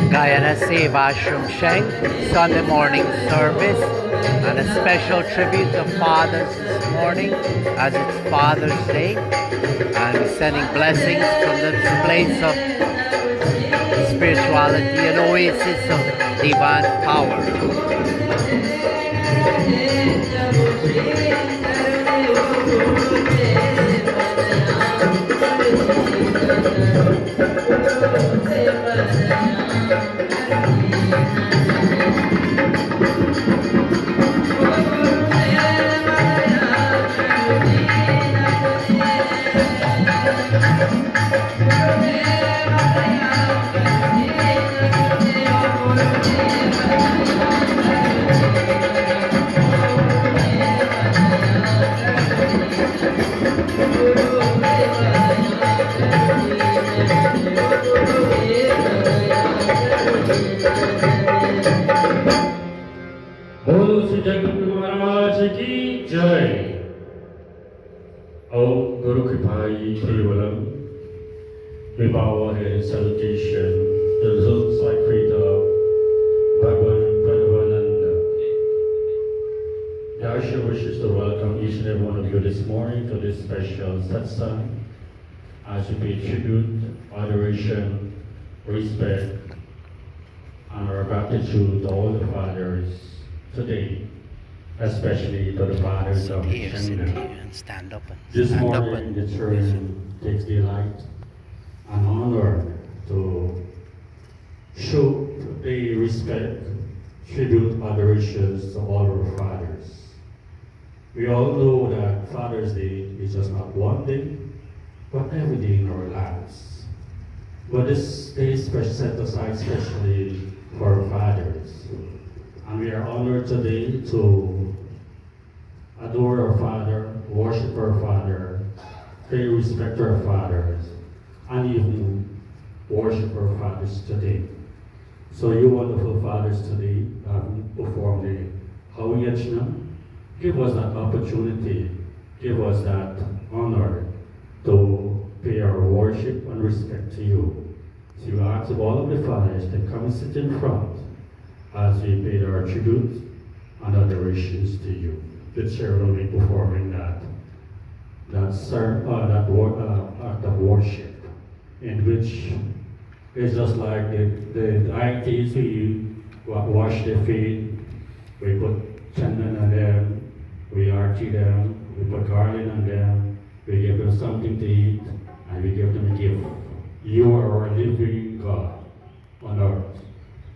Guyana SEVASHRAM Sheng Sunday morning service, and a special tribute to fathers this morning as it's Father's Day, and we're sending blessings from the place of spirituality and oasis of divine power. Maharaj ki jai. Oh, Guru Kripai Kevalam, we bow our head in salutation to the souls like feet of Bhagavan Parameshananda. Yasha wishes to welcome each and every one of you this morning to this special satsang as we pay tribute, adoration, respect, and our gratitude to all the fathers today, especially to the fathers of China. This morning, the church takes delight and honor to show the respect, tribute, adorations to all our fathers. We all know that Father's Day is just not one day, but every day in our lives. But this day is set aside especially for our fathers. And we are honored today to adore our Father, worship our Father, pay respect to our fathers, and even worship our fathers today. So you wonderful fathers today perform the Hawiyachna. Give us that opportunity, give us that honor to pay our worship and respect to you. So you ask of all of the fathers to come and sit in front as we pay our tribute and adorations to you. The chair will be performing that act of worship, in which it's just like the deities, we wash their feet, we put chandan on them, we archie them, we put garland on them, we give them something to eat, and we give them a gift. You are our living God on earth.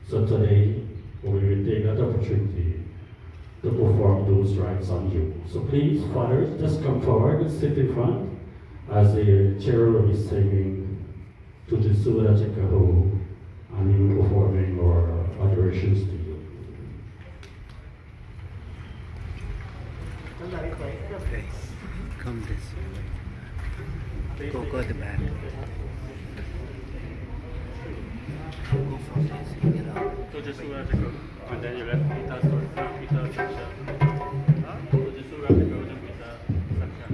So today, we will take that opportunity to perform those rites on you. So please, fathers, just come forward and sit in front as the chair will be singing to the Sura Chakaho, and we will be performing our adorations to you. Okay, come this way. Go to the back. Go from this, get up. To the Sura Chakaho, and then you let Pita section. To the Sura Chakaho, then Pita section.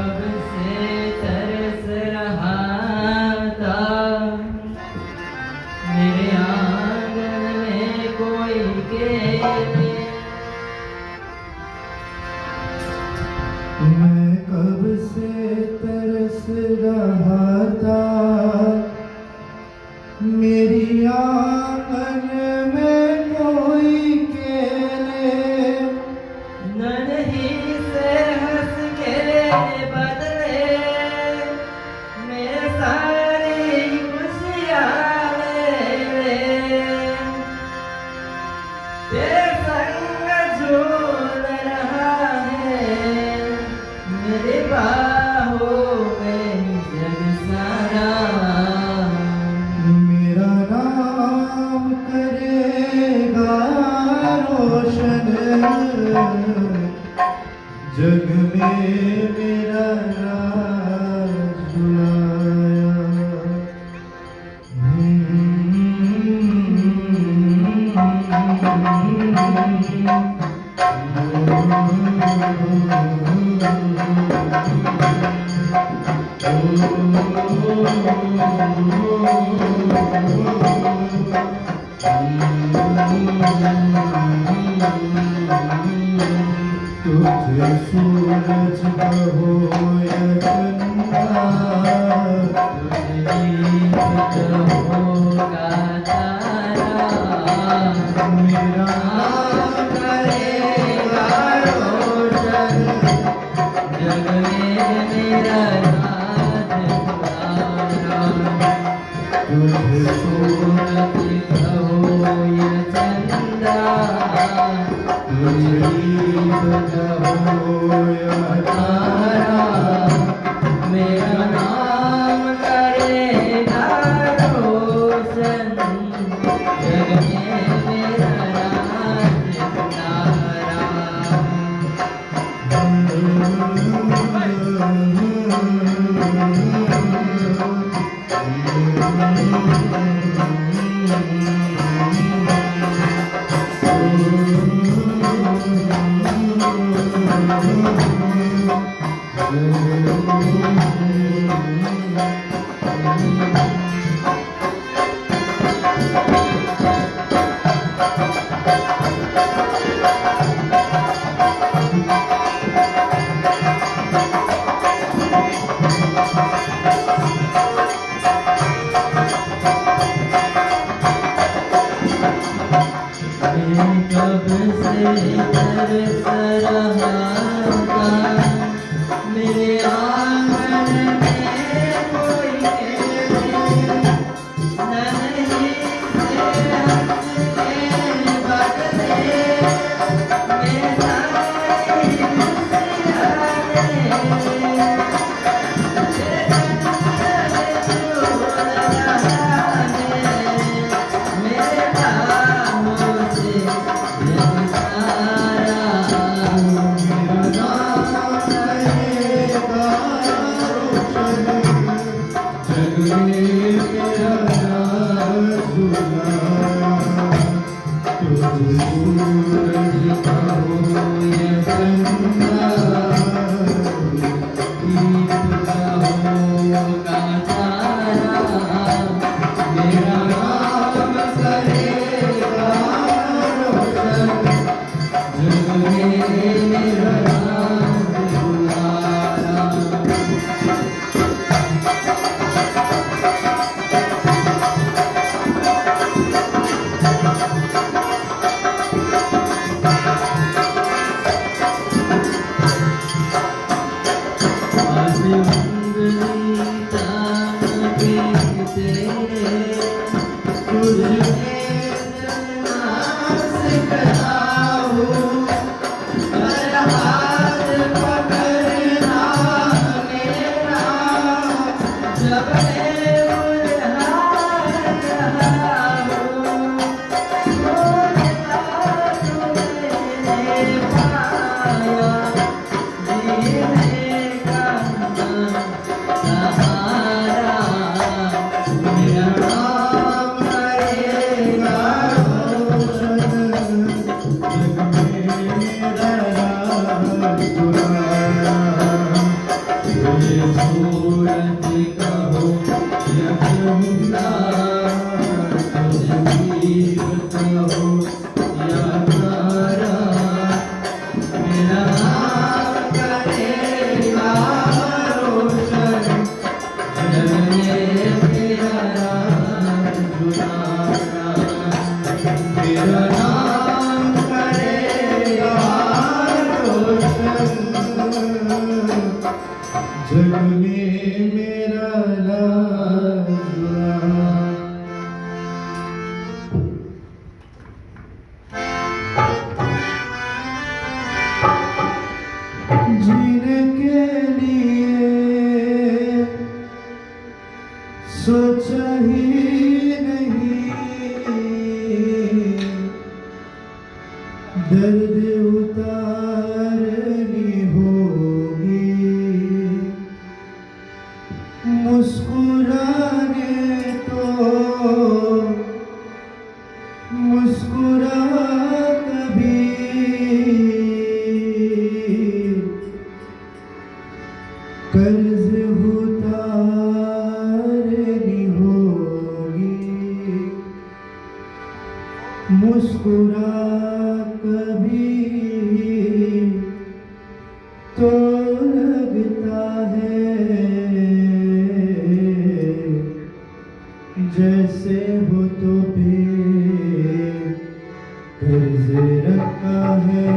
कब से तरस रहा था, मेरे आंगन में कोई खेले। मैं कब से तरस रहा था, मेरी आंगन में कोई खेले। नन्ही से हंस के बदले मेरे सारी खुशियाँ ले। तेरे संग झूल रहा है मेरे बाहों में जग सारा। मेरा नाम करेगा रोशन, जग में मेरा राज बुलाया। तुझे सूरज कहो या चंदा, तुझे दीप कहो का तारा। मेरा नाम करेगा रोशन, जग में मेरा राज तुम्हारा। तुझे सूरज कहो या चंदा, तुझे दीप कहो या तारा। मेरा नाम करेगा रोशन, जग में मेरा राज तुम्हारा। कब से तरस रहा था, मेरे आंगन में कोई खेले। नन्ही से हंस के बदले मेरे सारी खुशियाँ ले। मेरे बाहों से जग सारा। जग में मेरा लाजुआ जीने के लिए सोचा ही नहीं, दर्द उतारनी होगी, मुस्कुराने तो मुस्कुरा कभी, कर्ज उतारनी होगी, मुस्कुरा कभी तो लगता है जैसे हो तो पे कर्ज रखा है।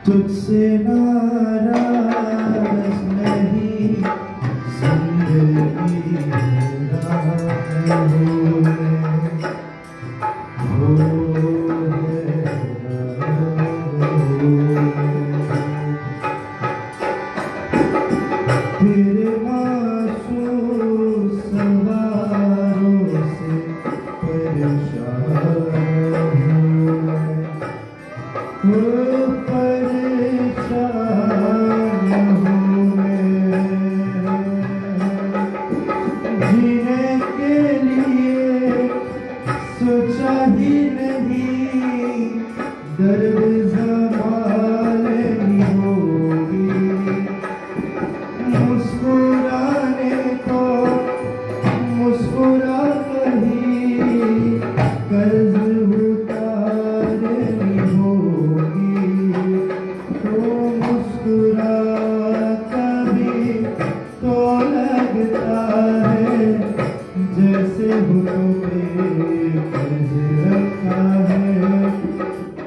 तुझसे नाराज नहीं, जिंदगी तेरे मासूम सवारों से परेशान हूँ, परेशान हूँ मैं, जीने के लिए सोचा ही नहीं, दर्द संभालनी होगी, मुस्कुराने को मुस्कुरा कहीं, कर्ज उतारनी होगी, तो मुस्कुरा कभी तो लगता है जैसे हो पे कर्ज रखा है।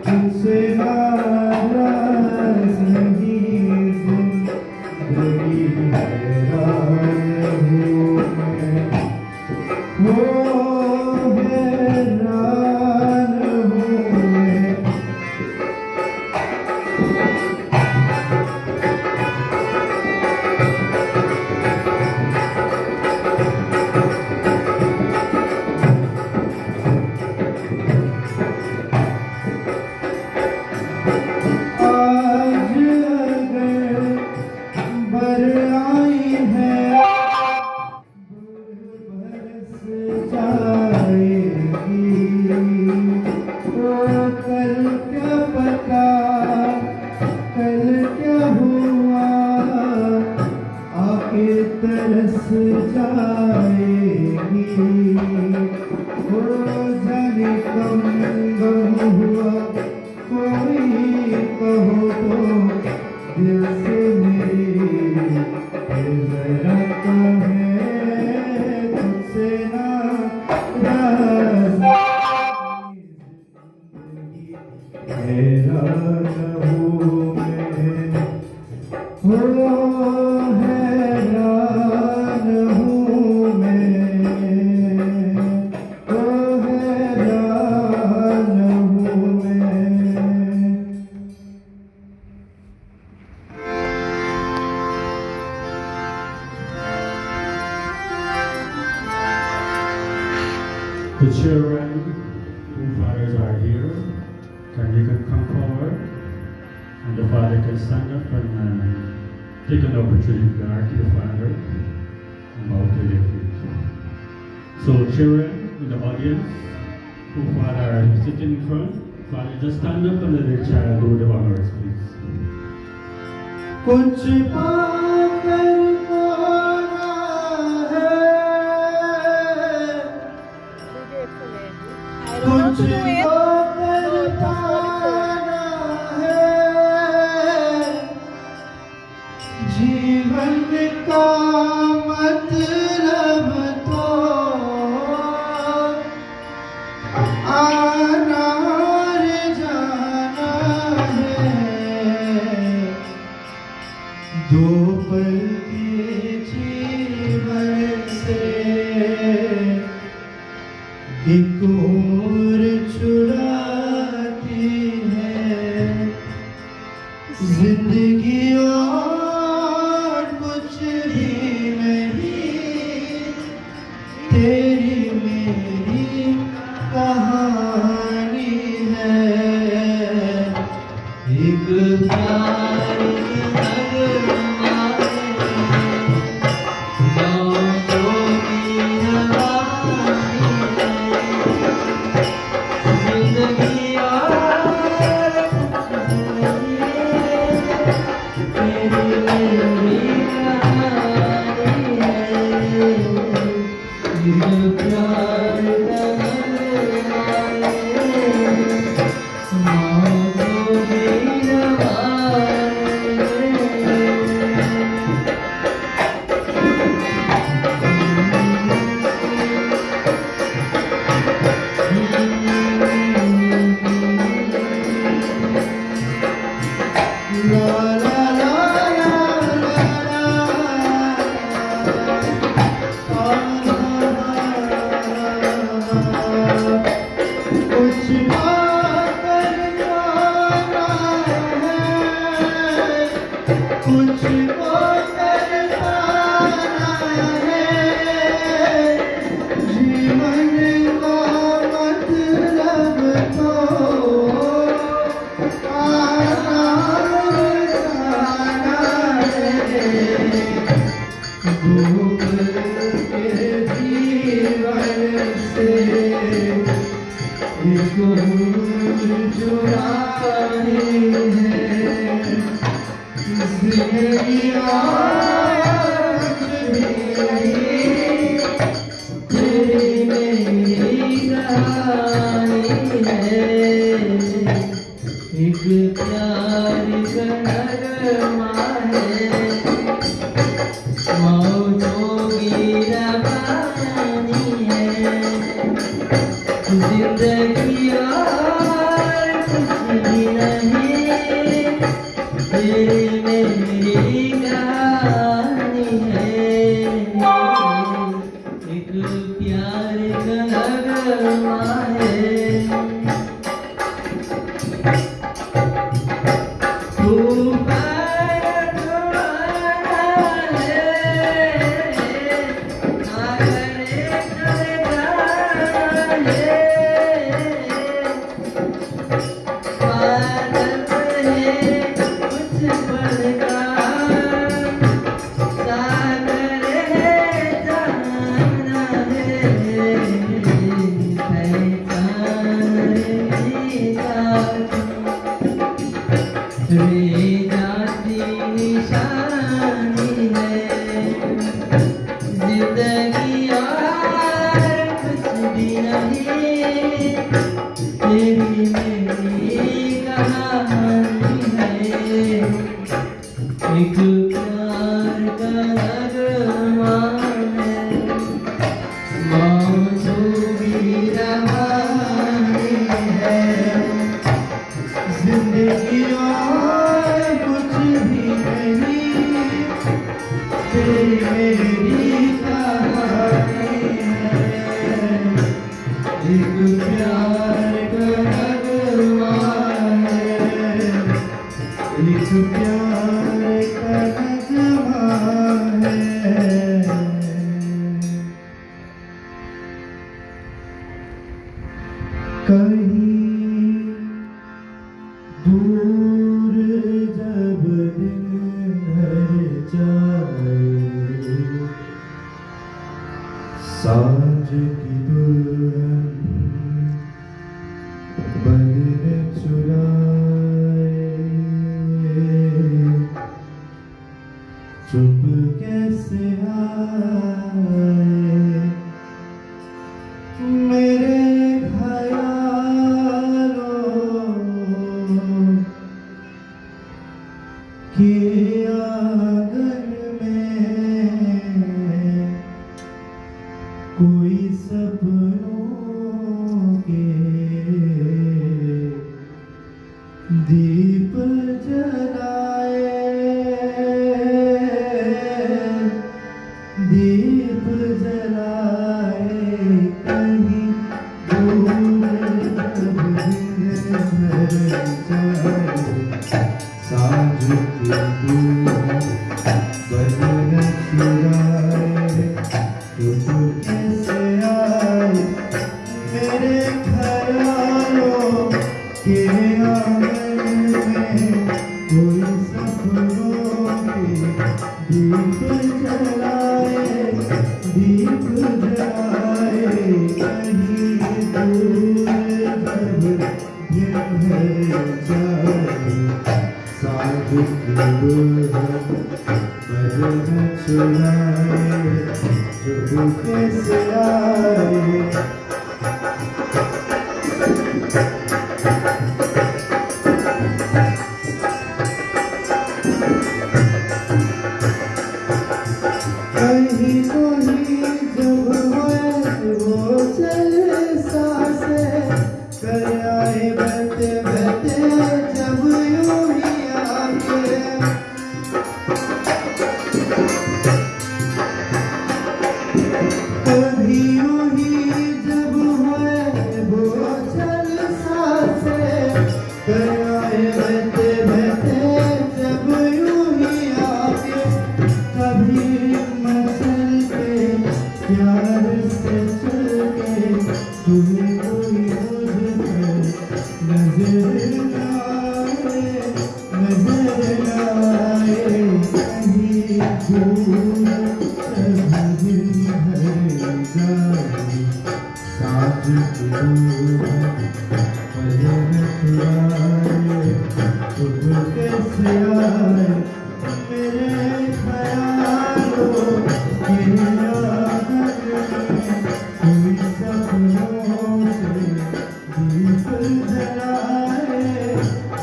तुझसे नाराज नहीं, जिंदगी हैरान हूँ मैं, वो हैरान हूँ मैं। आज अगर बर आई है, बरस जाएगी, तो कल क्या पता कल क्या हुआ, आके तरस जाएगी, हो जाने कम गम हुआ, कोई कहो तो दिल से मेरे जरा है, तुझसे नाराज हैरान हूँ मैं, हो हैरान हूँ मैं, हो हैरान हूँ मैं। The children whose fathers are here, can you come forward? And the father can stand up and take an opportunity to guard the father and bow to their feet. So children in the audience, whose father are sitting in front, father just stand up and let their child do the honors, please. कुछ पाकर पाना है, कुछ पाकर पाना है, जीवन का मतलब तो आना और जाना है।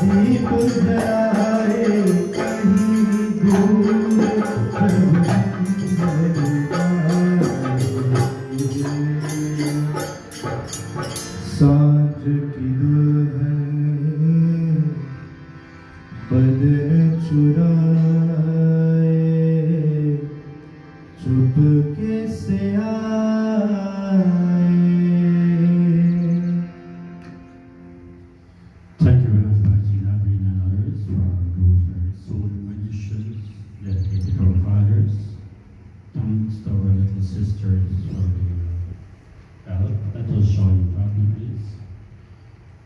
दीप जलाए कहीं दूर सांझ की दुल्हन बदन चुराए चुपके से आए। Thank you very much, Bhaji Naveen and others, for those very soul renditions dedicated to our fathers. Thanks to our little sisters for their help. Let us join in talking, please.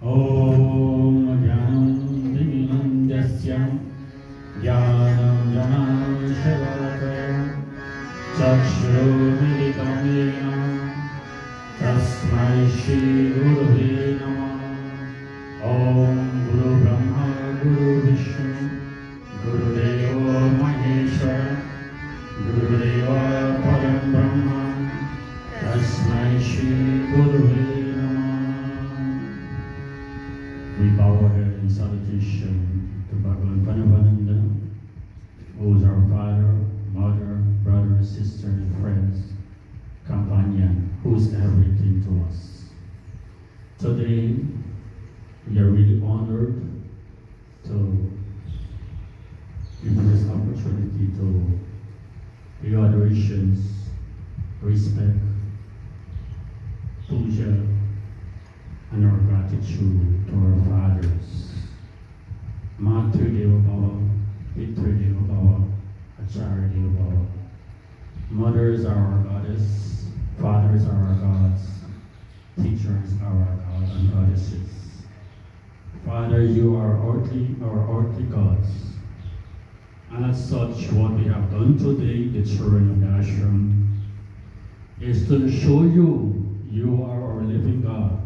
Om Gyanam Divinandasya Gyanam Janam Shavakaya Chakshurumilitam Yena Tasmai Shri Gurave Namah. Om Guru Brahma Guru Vishnu Guru Deva Maheshwara Guru Deva Param Brahma Tasmai Shri Gurave Namah. We bow our head in salutation to Bhagavan Parameshananda, who is our father, mother, brother, sister, and friends, companion, who is everything to us. Today, we are really honored to give this opportunity to pay adorations, respect, puja, and our gratitude to our fathers. Matru Deva Bhava, Pitru Deva Bhava, Acharya Deva Bhava. Mothers are our goddess, fathers are our gods, teachers are our gods and goddesses. Father, you are our earthly gods. And as such, what we have done today, the children of the ashram, is to show you, you are our living God.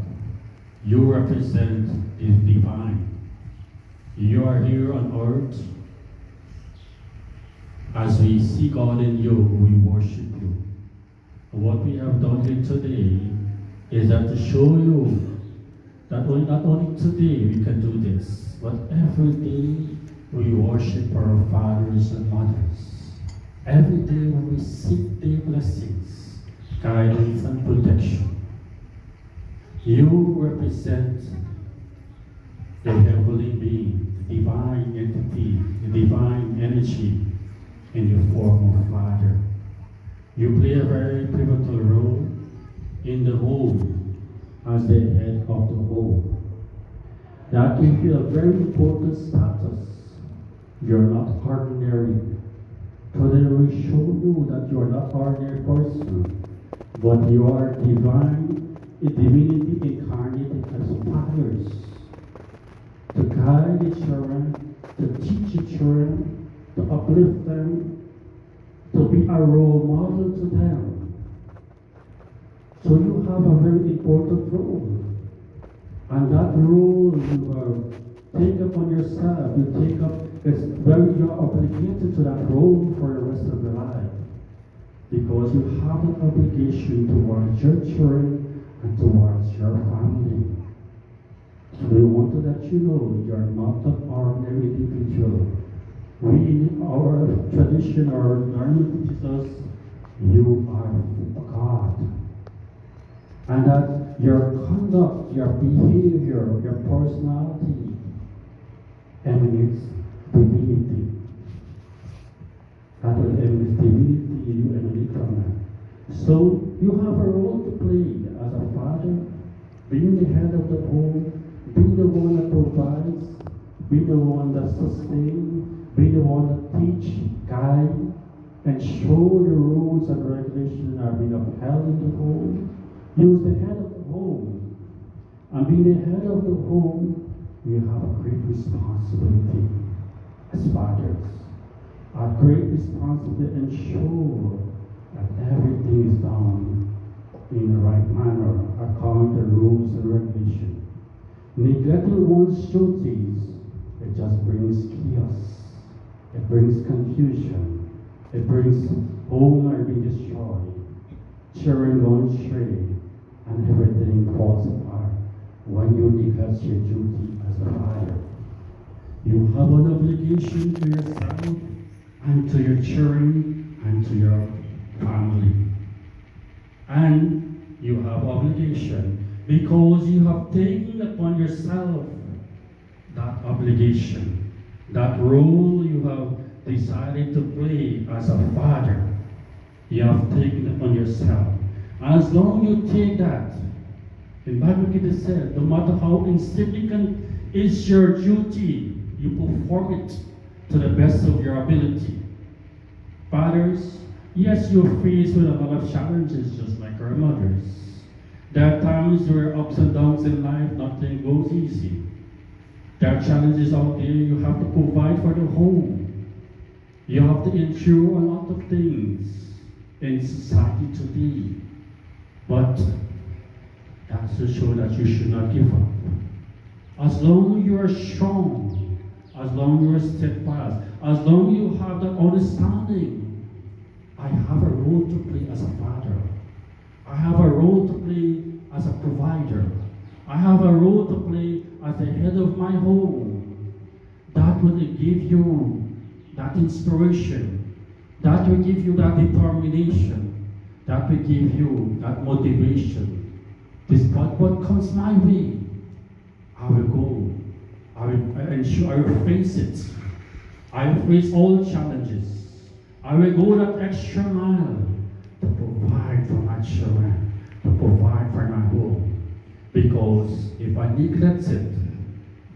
You represent the divine. You are here on earth. As we see God in you, we worship you. What we have done here today is that to show you that not only today we can do this, but every day we worship our fathers and mothers. Every day when we seek their blessings, guidance and protection. You represent the heavenly being, the divine entity, the divine energy in the form of Father. You play a very pivotal role in the home as the head of the home. That gives you a very important status. You're not ordinary. Today we show you that you are not ordinary person, but you are divine, a divinity incarnated as fathers. To guide the children, to teach the children, to uplift them, to be a role model to them. So you have a very important role. And that role you take upon yourself, you take up, you're obligated to that role for the rest of your life. Because you have an obligation towards your children and towards your family. So we want to let you know you're not an ordinary individual. We, our tradition, our learning teaches us, you are God. And that your conduct, your behavior, your personality emanates divinity. That will emanate divinity, you emanate from that. So you have a role to play as a father, being the head of the home, being the one that provides, being the one that sustains, be the one that teach, guide, and show the rules and regulations are being upheld in the home. Use the head of the home. And being the head of the home, you have a great responsibility as fathers. A great responsibility to ensure that everything is done in the right manner according to rules and regulations. Neglecting one's duties, it just brings chaos. It brings confusion. It brings home being destroyed, children going astray, and everything falls apart. when you neglect your duty as a father. You have an obligation to yourself and to your children and to your family. And you have obligation because you have taken upon yourself that obligation, that role you have decided to play as a father. You have taken upon yourself. As long as you take that, in Bible it said, no matter how insignificant is your duty, you perform it to the best of your ability. Fathers, yes, you're faced with a lot of challenges just like our mothers. There are times where ups and downs in life, nothing goes easy. There are challenges out there, you have to provide for the home. You have to endure a lot of things in society today. But that's to show that you should not give up. As long as you are strong, as long as you are steadfast, as long as you have that understanding, I have a role to play as a father. I have a role to play as a provider. I have a role to play as the head of my home. That will give you that inspiration. That will give you that determination. That will give you that motivation. Despite what comes my way, I will go. I will ensure, I will face it. I will face all challenges. I will go that extra mile to provide for my children, to provide for my home. Because if I neglect it,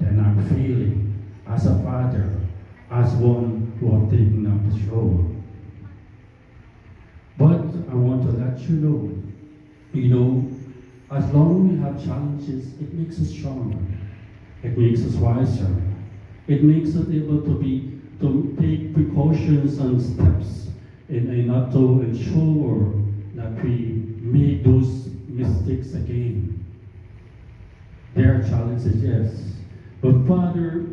then I'm failing as a father, as one who has taken up this role. But I want to let you know, as long as we have challenges, it makes us stronger. It makes us wiser. It makes us able to take precautions and steps in order to ensure that we make those mistakes again. There are challenges, yes. But Father,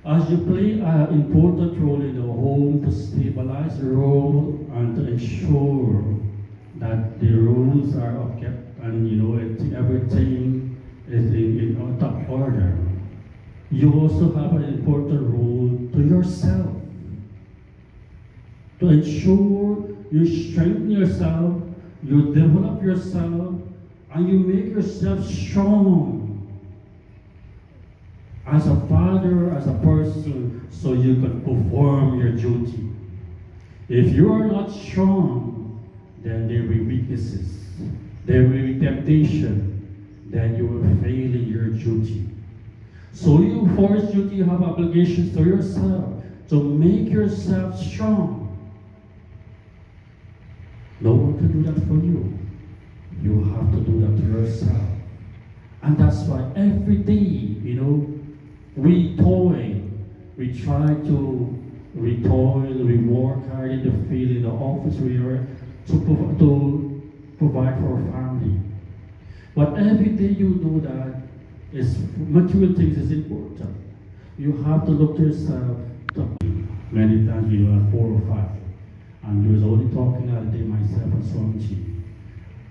as you play an important role in the home to stabilize the role and to ensure that the rules are kept and everything is in top order, you also have an important role to yourself to ensure you strengthen yourself, you develop yourself, and you make yourself strong as a father, as a person, so you can perform your duty. If you are not strong, then there will be weaknesses, there will be temptation, then you will fail in your duty. So you force you to have obligations to yourself, to make yourself strong. No one can do that for you. You have to do that to yourself. And that's why every day, we toil, we try to, we work hard in the field, in the office we are to provide for our family. But every day you do that, material things is important. You have to look to yourself. Many times we have 4 or 5. And I was only talking that day myself and Swami,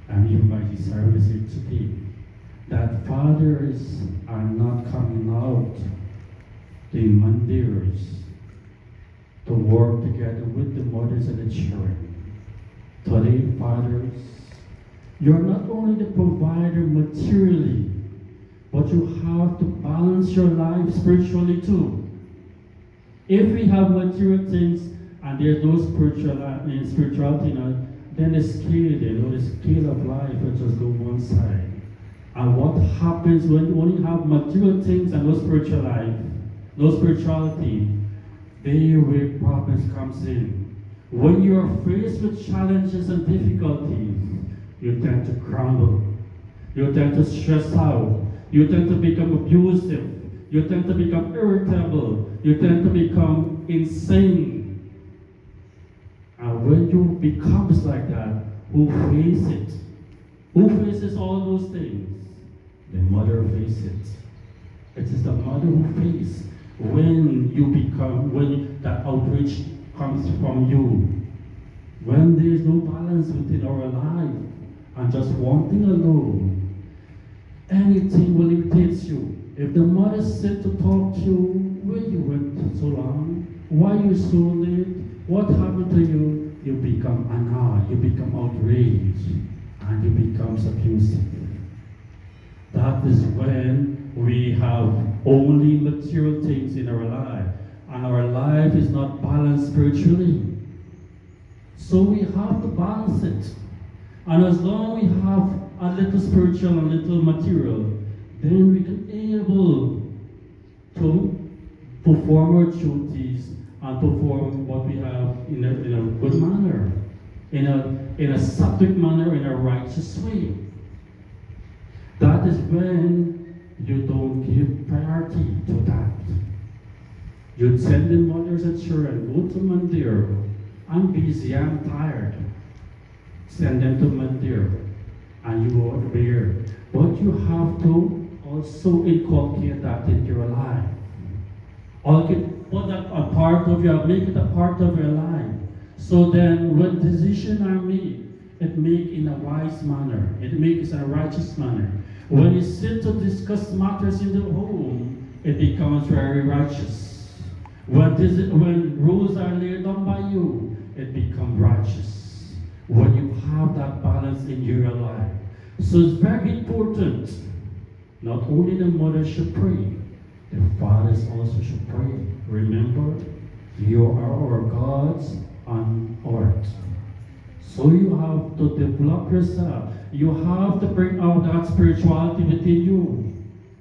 and even by the service here today, that fathers are not coming out in mandirs to work together with the mothers and the children. Today, fathers, you're not only the provider materially, but you have to balance your life spiritually too. If we have material things and there's no spirituality, then the scale of life will just go one side. And what happens when you only have material things and no spiritual life, no spirituality, there where problems comes in. When you are faced with challenges and difficulties, you tend to crumble. You tend to stress out. You tend to become abusive. You tend to become irritable. You tend to become insane. And when you becomes like that, who faces it? Who faces all those things? The mother faces it. It is the mother who faces when that outrage comes from you. When there is no balance within our life and just one thing alone, anything will irritate you. If the mother said to talk to you, where you went so long, why you so late, what happened to you, you become annoyed, you become outraged, and you become abusive. That is when we have only material things in our life, and our life is not balanced spiritually. So we have to balance it. And as long as we have a little spiritual and a little material, then we can be able to perform our duties and perform what we have in a good manner, in a sattvic manner, in a righteous way. That is when you don't give priority to that. You tell the mothers and children, go to mandir. I'm busy, I'm tired. Send them to mandir. And you go there. But you have to also inculcate that into your life. Put that a part of your, make it a part of your life. So then when decisions are made, it make in a wise manner. It makes in a righteous manner. When you sit to discuss matters in the home, it becomes very righteous. When rules are laid down by you, it becomes righteous. When you have that balance in your life. So it's very important. Not only the mother should pray, the fathers also should pray. Remember, you are our gods on earth. So you have to develop yourself. You have to bring out that spirituality within you.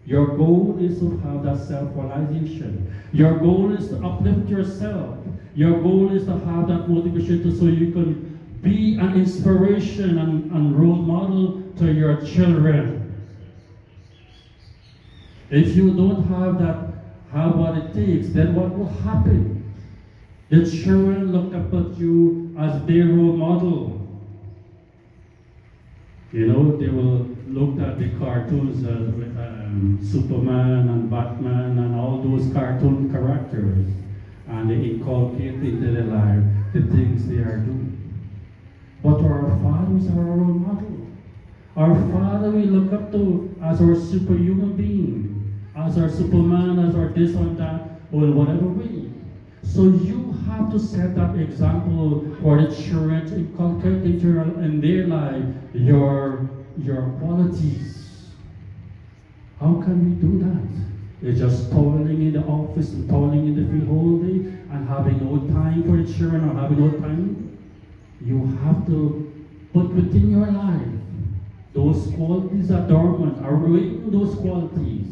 Your goal is to have that self-realization. Your goal is to uplift yourself. Your goal is to have that motivation so you can be an inspiration and role model to your children. If you don't have what it takes, then what will happen? The children look up at you as their role model. You know, they will look at the cartoons, Superman and Batman and all those cartoon characters, and they inculcate into their life the things they are doing. But our fathers are our role model. Our father we look up to as our superhuman being, as our Superman, as our this or that, or whatever way. So you have to set that example for the children to inculcate in their life your qualities. How can we do that? You're just toiling in the office and toiling in the field all day and having no time for the children or having no time. You have to put within your life those qualities are dormant, awaken those qualities.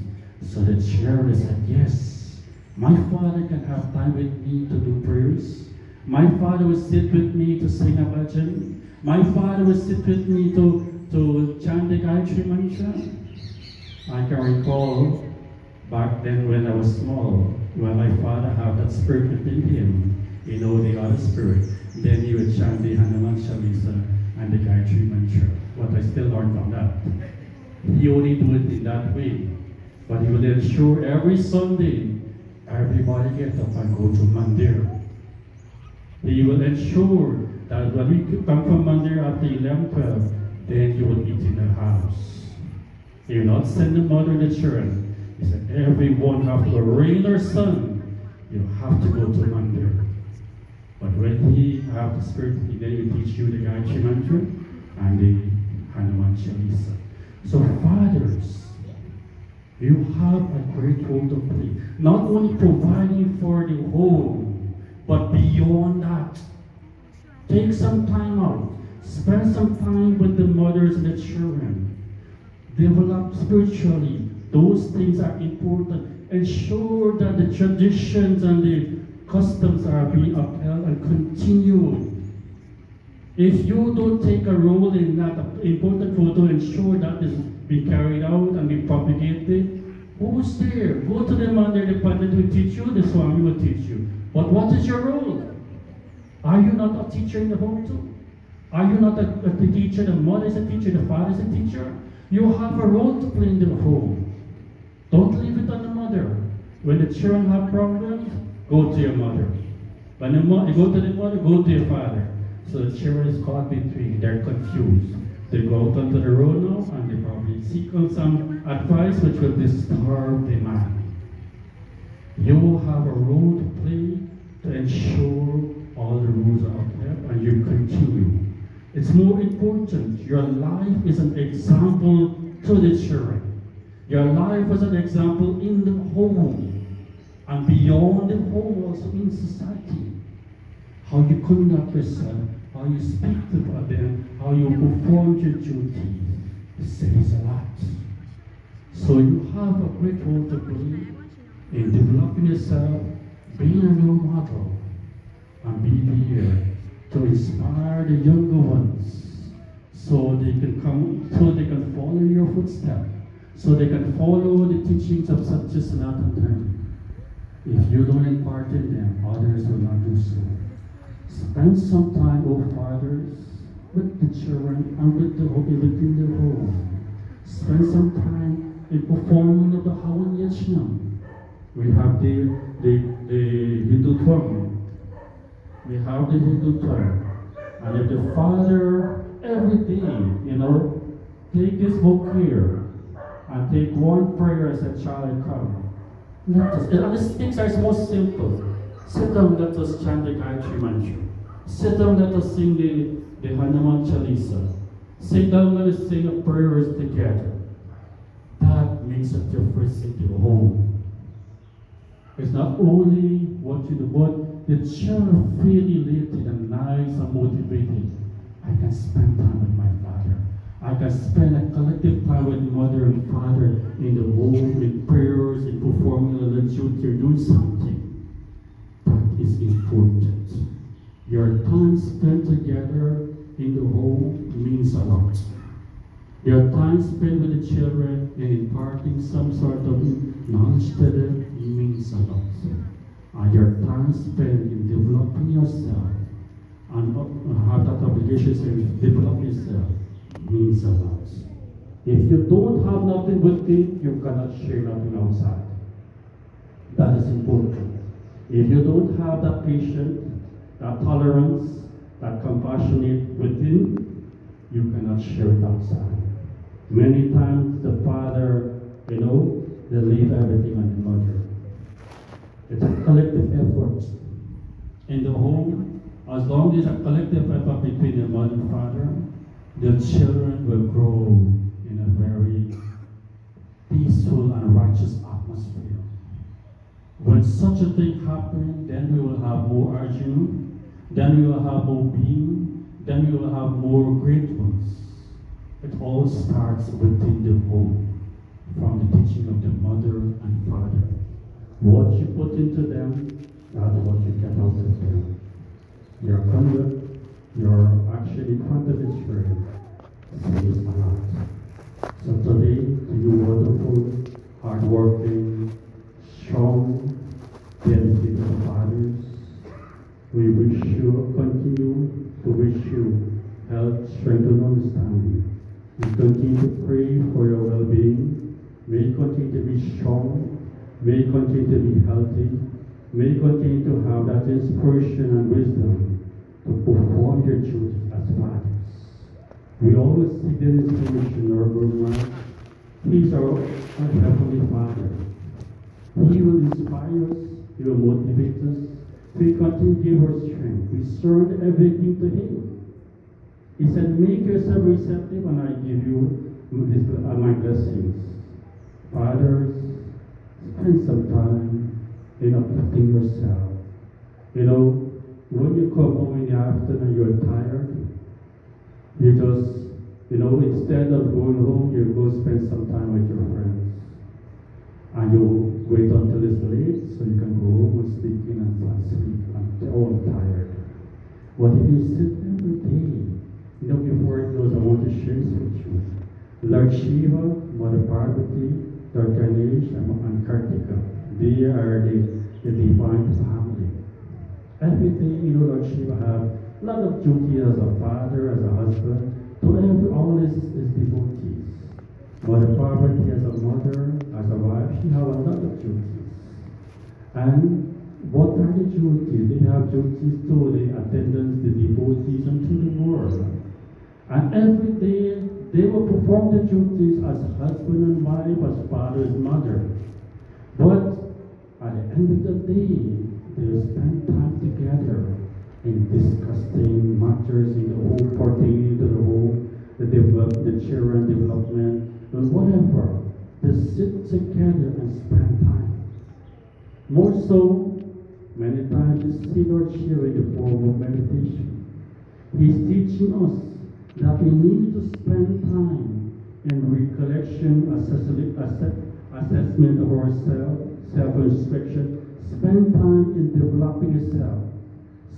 So the children said, yes, my father can have time with me to do prayers. My father will sit with me to sing a bhajan. My father will sit with me to chant the Gayatri Mantra. I can recall back then when I was small, when my father had that spirit within him, you know, the other spirit. Then he would chant the Hanuman Chalisa and the Gayatri Mantra. But I still learned from that. He only do it in that way. But he will ensure every Sunday, everybody get up and go to mandir. He will ensure that when we come from mandir after 11, 12, then you will eat in the house. He will not send the mother and the children. He said, everyone have to rain their son. You have to go to mandir. But when he have the spirit, then he will teach you the Gayatri Mantra and the Hanuman Chalisa. So fathers, you have a great role to play. Not only providing for the home, but beyond that. Take some time out. Spend some time with the mothers and the children. Develop spiritually. Those things are important. Ensure that the traditions and the customs are being upheld and continued. If you don't take a role in that important role to ensure that is being carried out and be propagated, who's there? Go to them under the Pandit will teach you, the Swami will teach you. But what is your role? Are you not a teacher in the home too? Are you not a teacher? The mother is a teacher, the father is a teacher. You have a role to play in the home. Don't leave it on the mother. When the children have problems, go to your mother. When you go to the mother, go to your father. So the children is caught between, they're confused. They go out onto the road now and they probably seek out some advice which will disturb the mind. You will have a role to play to ensure all the rules are kept and you continue. It's more important. Your life is an example to the children. Your life is an example in the home and beyond the home, also in society. How you conduct yourself, how you speak to them, how you perform your duty, it says a lot. So you have a great role to play in developing yourself, being a role model, and be there to inspire the younger ones so they can follow your footsteps, so they can follow the teachings of Satchisanatana. If you don't impart in them, others will not do so. Spend some time, oh fathers, with the children and within the home. Spend some time in performing of the Hawan Yajna. We have the Hindu term. We have the Hindu term. And if the father every day, take this book here and take one prayer as a child come. And these things are most simple. Sit down, let us chant the Gayatri Mantra. Sit down, let us sing the Hanuman Chalisa. Sit down, let us sing prayers together. That makes a difference in the home. It's not only what you do, but the children feel elated and nice and motivated. I can spend time with my father. I can spend a collective time with mother and father in the home, in prayers, in performing a duty, doing something. That is important. Your time spent together in the home means a lot. Your time spent with the children and imparting some sort of knowledge to them means a lot. And your time spent in developing yourself and have that obligation to develop yourself means a lot. If you don't have nothing within, you cannot share nothing outside. That is important. If you don't have that patience, that tolerance, that compassionate within, you cannot share it outside. Many times the father, they leave everything on the mother. It's a collective effort. In the home, as long as there's a collective effort between the mother and father, the children will grow in a very peaceful and righteous atmosphere. When such a thing happens, then we will have more Arjuna, then we will have more being, then we will have more great ones. It all starts within the home, from the teaching of the mother and father. What you put into them, that's what you get out of them. Your conduct, your action in front of the children says a lot. So today, to you wonderful, hardworking, strong, dedicated fathers, we wish you continue to wish you health, strength, and understanding. We continue to pray for your well-being. May you continue to be strong. May you continue to be healthy. May you continue to have that inspiration and wisdom to perform your duty as fathers. We always seek the inspiration in our Guru Maharaj. He is our Heavenly Father. He will inspire us. He will motivate us. We continue to give us strength. We surrender everything to Him. He said, make yourself receptive and I give you my blessings. Fathers, spend some time in uplifting yourself. When you come home in the afternoon, you're tired. You just, instead of going home, you go spend some time with your friends. And you wait until it's late so you can go home and sleep in and sleep. I'm tired. What if you sit every day? Before it goes, I want to share this with you. Lord Shiva, Mother Parvati, Lord Ganesh, and Kartika. They are the divine family. Every day, Lord Shiva have a lot of duty as a father, as a husband, to all his devotees. Mother Parvati as a mother, as a wife, she have a lot of duties. And what are the duties? They have duties to the attendants, the devotees, and to the world. And every day they will perform the duties as husband and wife, as father and mother. But at the end of the day, they will spend time together in discussing matters in the home, pertaining to the home, the children development, and whatever. They sit together and spend time. More so, many times you see Lord here in the form of meditation. He's teaching us that we need to spend time in recollection, assessment of ourselves, self-inspection, spend time in developing yourself,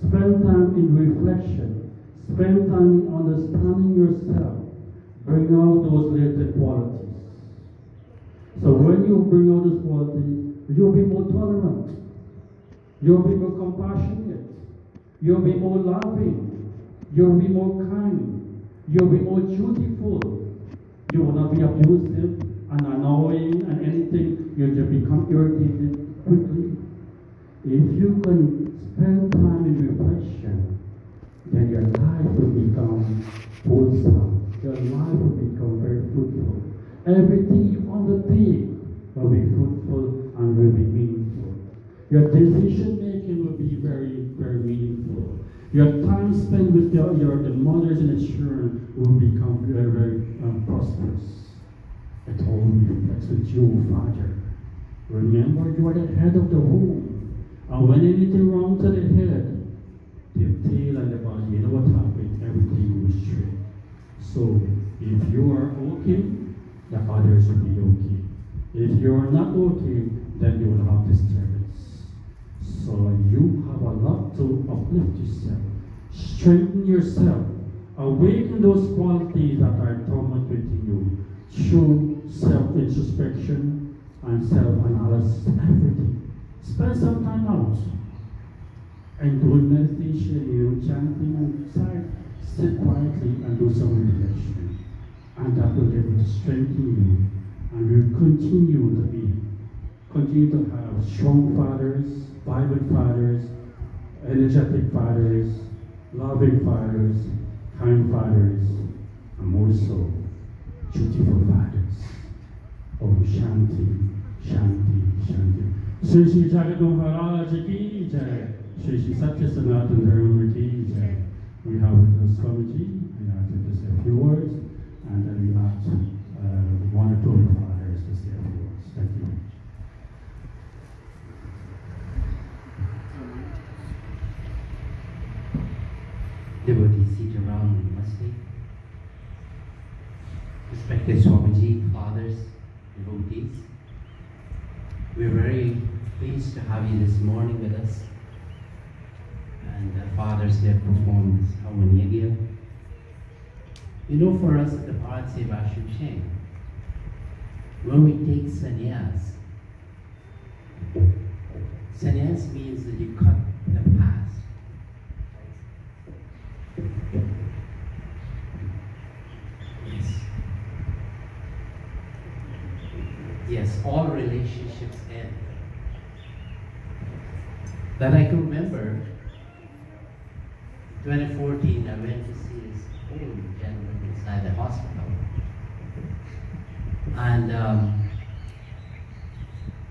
spend time in reflection, spend time in understanding yourself, bring out those latent qualities. So when you bring out those qualities, you'll be more tolerant, you'll be more compassionate, you'll be more loving, you'll be more kind, you'll be more dutiful, you will not be abusive and annoying and anything, you just become irritated quickly. If you can spend time in reflection, then your life will become wholesome, your life will become very fruitful. Everything you undertake will be fruitful and will be meaningful. Your decision making will be very, very meaningful. Your time spent with the mothers and the children will become very, very prosperous. It all reflects with you, Father. Remember, you are the head of the home. And when anything wrong to the head, the tail and the body, you know what happened? Everything will straight. So, if you are okay, the others will be okay. If you are not okay, then you will have disturbance. So you have a lot to uplift yourself, strengthen yourself, awaken those qualities that are dormant within you through self-introspection and self-analysis, everything. Spend some time out and doing meditation, chanting and sit quietly and do some reflection. And that will be able to strengthen you and will continue to have strong fathers, vibrant fathers, energetic fathers, loving fathers, kind fathers, and more so, dutiful fathers. Om Shanti, Shanti, Shanti. Shri Shri Jagadon Maharaj ki jai. Shri Shri Satya Sanatana Dharma ki jai. We have with us Swamiji, and I have to say a few words. And then we ask one or two of the fathers to say a few words. Thank you. Devotees seated around in Namaste. Respected Swamiji, fathers, devotees, we're very pleased to have you this morning with us. And the fathers have performed this harmony again. You know, for us at the Bharat SEVASHRAM, when we take sannyas, sannyas means that you cut the past. Yes. Yes, all relationships end. That I can remember, 2014, I went to see this old gentleman inside the hospital. And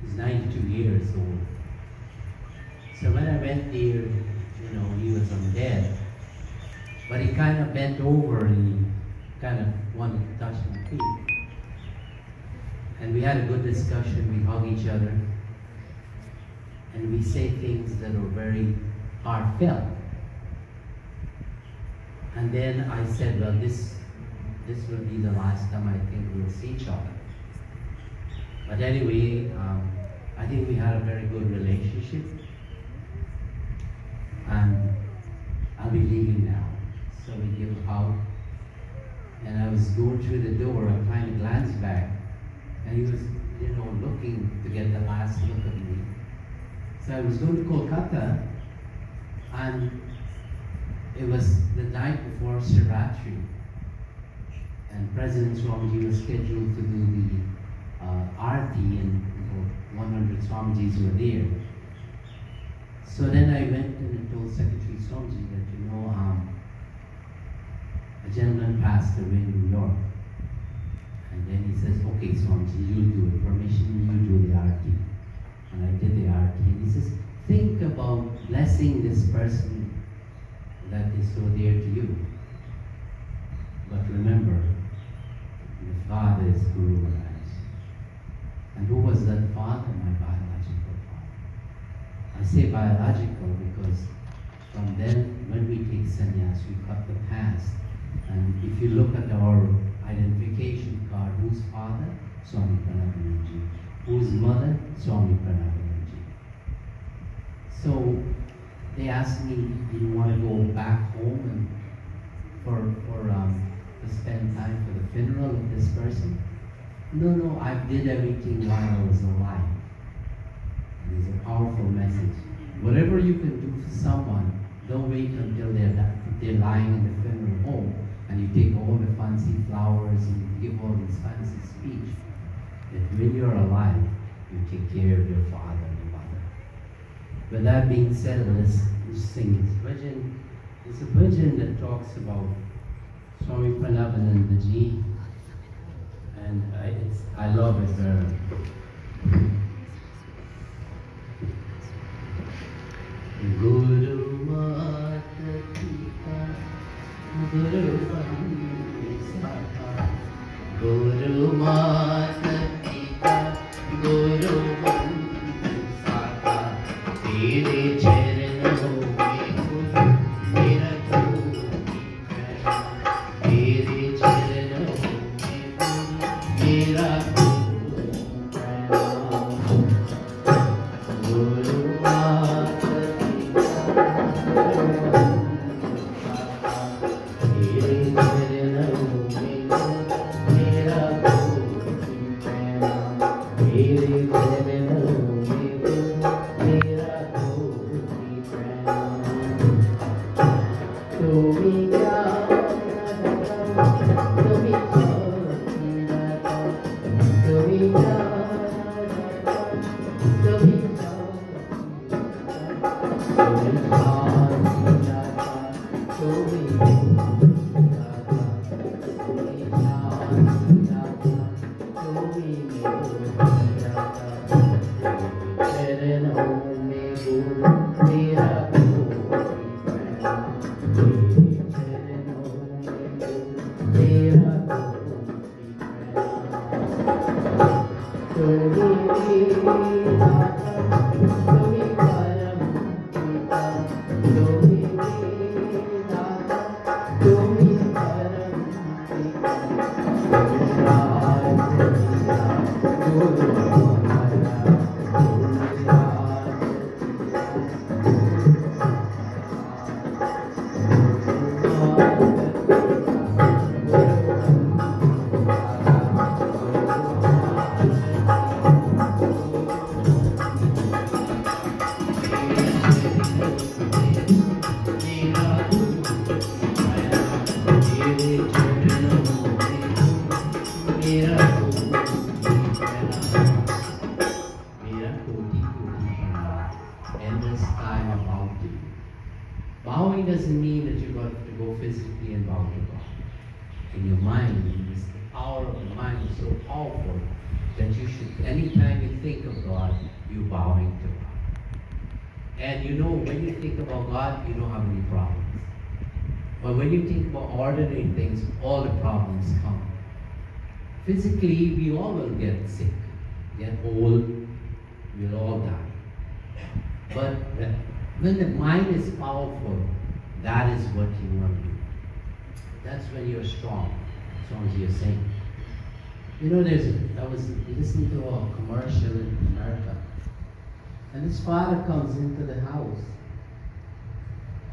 he's 92 years old. So when I went there, you know, he was on bed. But he kind of bent over and he kind of wanted to touch my feet. And we had a good discussion, we hugged each other. And we say things that are very heartfelt. And then I said, well, this will be the last time I think we'll see each other. But anyway, I think we had a very good relationship. And I'll be leaving now. So we give a hug. And I was going through the door, I'm trying to glance back. And he was, you know, looking to get the last look at me. So I was going to Kolkata, and it was the night before Shivratri, and President Swamiji was scheduled to do the Aarti, and 100 Swamijis were there. So then I went and told Secretary Swamiji that, you know, I a gentleman pastor in New York. And then he says, okay, Swamiji, you do it. Permission, you do the arti. And I did the arti. And he says, think about blessing this person that is so dear to you. But remember, the father is Guru Maharaj. And who was that father? My biological father. I say biological because from then, when we take sannyas, we cut the past. And if you look at our identification card, whose father? Swami Parameshananda. Whose mother? Swami Parameshananda. So they asked me, do you want to go back home and to spend time for the funeral of this person? No, I did everything while I was alive. And it's a powerful message. Whatever you can do for someone, don't wait until they're lying in the funeral home and you take all the fancy flowers and you give all this fancy speech. That when you're alive, you take care of your father and mother. With that being said, let's sing this bhajan. It's a bhajan that talks about Swami Parameshananda ji, and I love it very much. Guru Mata Pita, Guru Vandisata, Guru Mata Pita, Guru Vandisata, Tere Charanon mein mera koi prema, Tere Charanon mein mera koi prema, Guru Mata Bowing doesn't mean that you've got to go physically and bow to God. In your mind, the power of the mind is so powerful that you should, anytime you think of God, you're bowing to God. And you know, when you think about God, you don't have any problems. But when you think about ordinary things, all the problems come. Physically, we all will get sick, get old, we'll all die. But when the mind is powerful, that is what you want to do. That's when you're strong, as long as you're saying. You know, I was listening to a commercial in America, and this father comes into the house,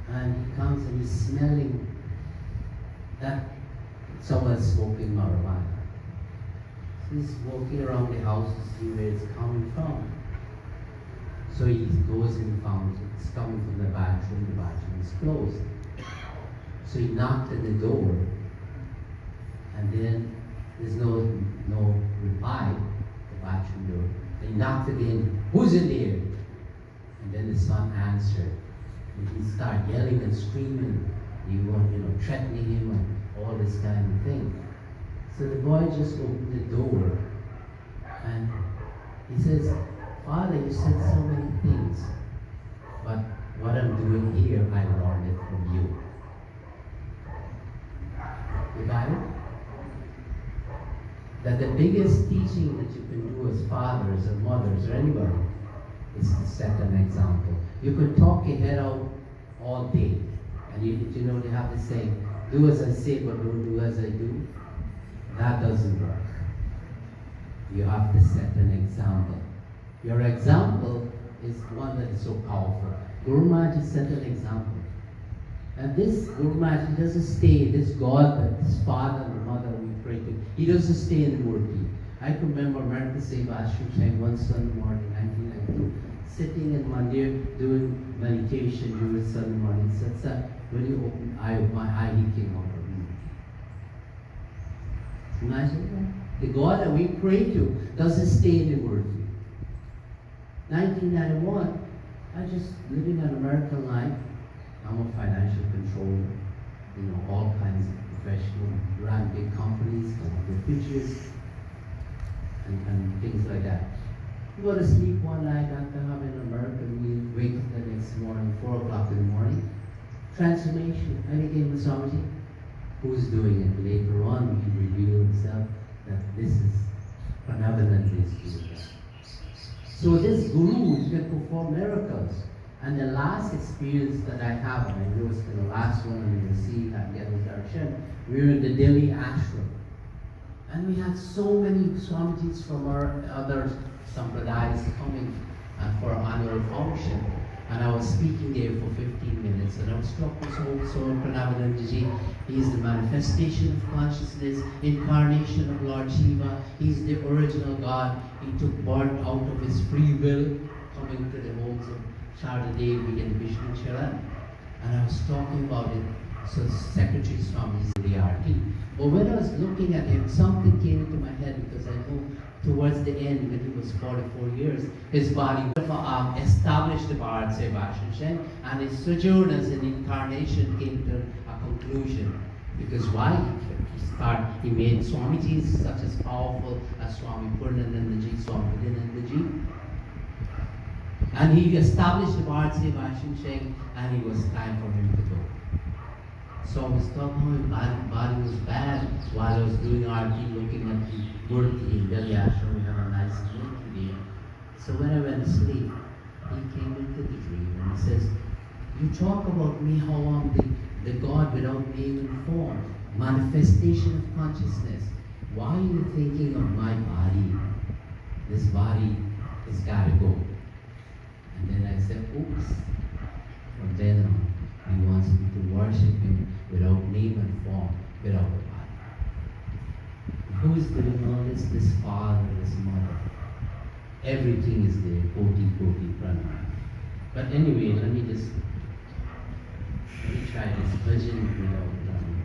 and he comes and he's smelling that someone's smoking marijuana. So he's walking around the house to see where it's coming from. So he goes and finds it's coming from the bathroom is closed. So he knocked at the door, and then there's no reply, the bathroom door. And he knocked again, who's in there? And then the son answered. And he started yelling and screaming, threatening him and all this kind of thing. So the boy just opened the door and he says, Father, you said so many things, but what I'm doing here, I learned it from you. You got it? That the biggest teaching that you can do as fathers or mothers or anybody is to set an example. You could talk your head out all day, and you know they have the saying, do as I say but don't do as I do. That doesn't work. You have to set an example. Your example is one that is so powerful. Guru Maharaj set an example. And this Guru Maharaj, he doesn't stay, this God, that this father and mother we pray to, he doesn't stay in the Murti. I can remember American SEVASHRAM saying one Sunday morning, 1992, sitting in Mandir doing meditation during Sunday morning. He said, when you open my eye, he came out of me. Imagine that. The God that we pray to doesn't stay in the Murti. 1991, I just living an American life. I'm a financial controller, all kinds of professional, ran big companies, come up with pictures, and things like that. You go to sleep one night after having an American meal, wake up the next morning, 4 o'clock in the morning. Transformation. I became a Swamiji. Who's doing it? Later on, he revealed himself that this is benevolently doing that. So this Guru can perform miracles. And the last experience that I have, and I know it's the last one, and you'll see that get the darshan, we were in the Delhi ashram. And we had so many Swamijis from our other sampradayas coming for our annual function. And I was speaking there for 15 minutes, and I was talking so Pranavanandaji. He is the manifestation of consciousness, incarnation of Lord Shiva. He's the original God. He took birth out of his free will, coming to the homes of Sharda Devi and Vishnu Charan. And I was talking about it. So Secretary Swami is the RT. But when I was looking at him, something came into my head, because I know towards the end, when he was 44 years, his body established the Bharat SEVASHRAM, and his sojourn as an incarnation came to a conclusion. Because why? He made Swamijis such as powerful as Swami Parameshananda, Swami Parameshananda. And he established the Bharat SEVASHRAM, and it was time for him to go. So I was talking how his body was bad while I was doing RT, looking at the Murti in Delhi ashram. We have a nice Murti there. So when I went to sleep, he came into the dream and he says, you talk about me, how I'm the God without name and form, manifestation of consciousness. Why are you thinking of my body? This body has got to go. And then I said, oops. From then on, he wants me to worship him without name and form, without a body. Who is doing all this? This father, this mother. Everything is there, koti pranam. But anyway, let me try this bhajan without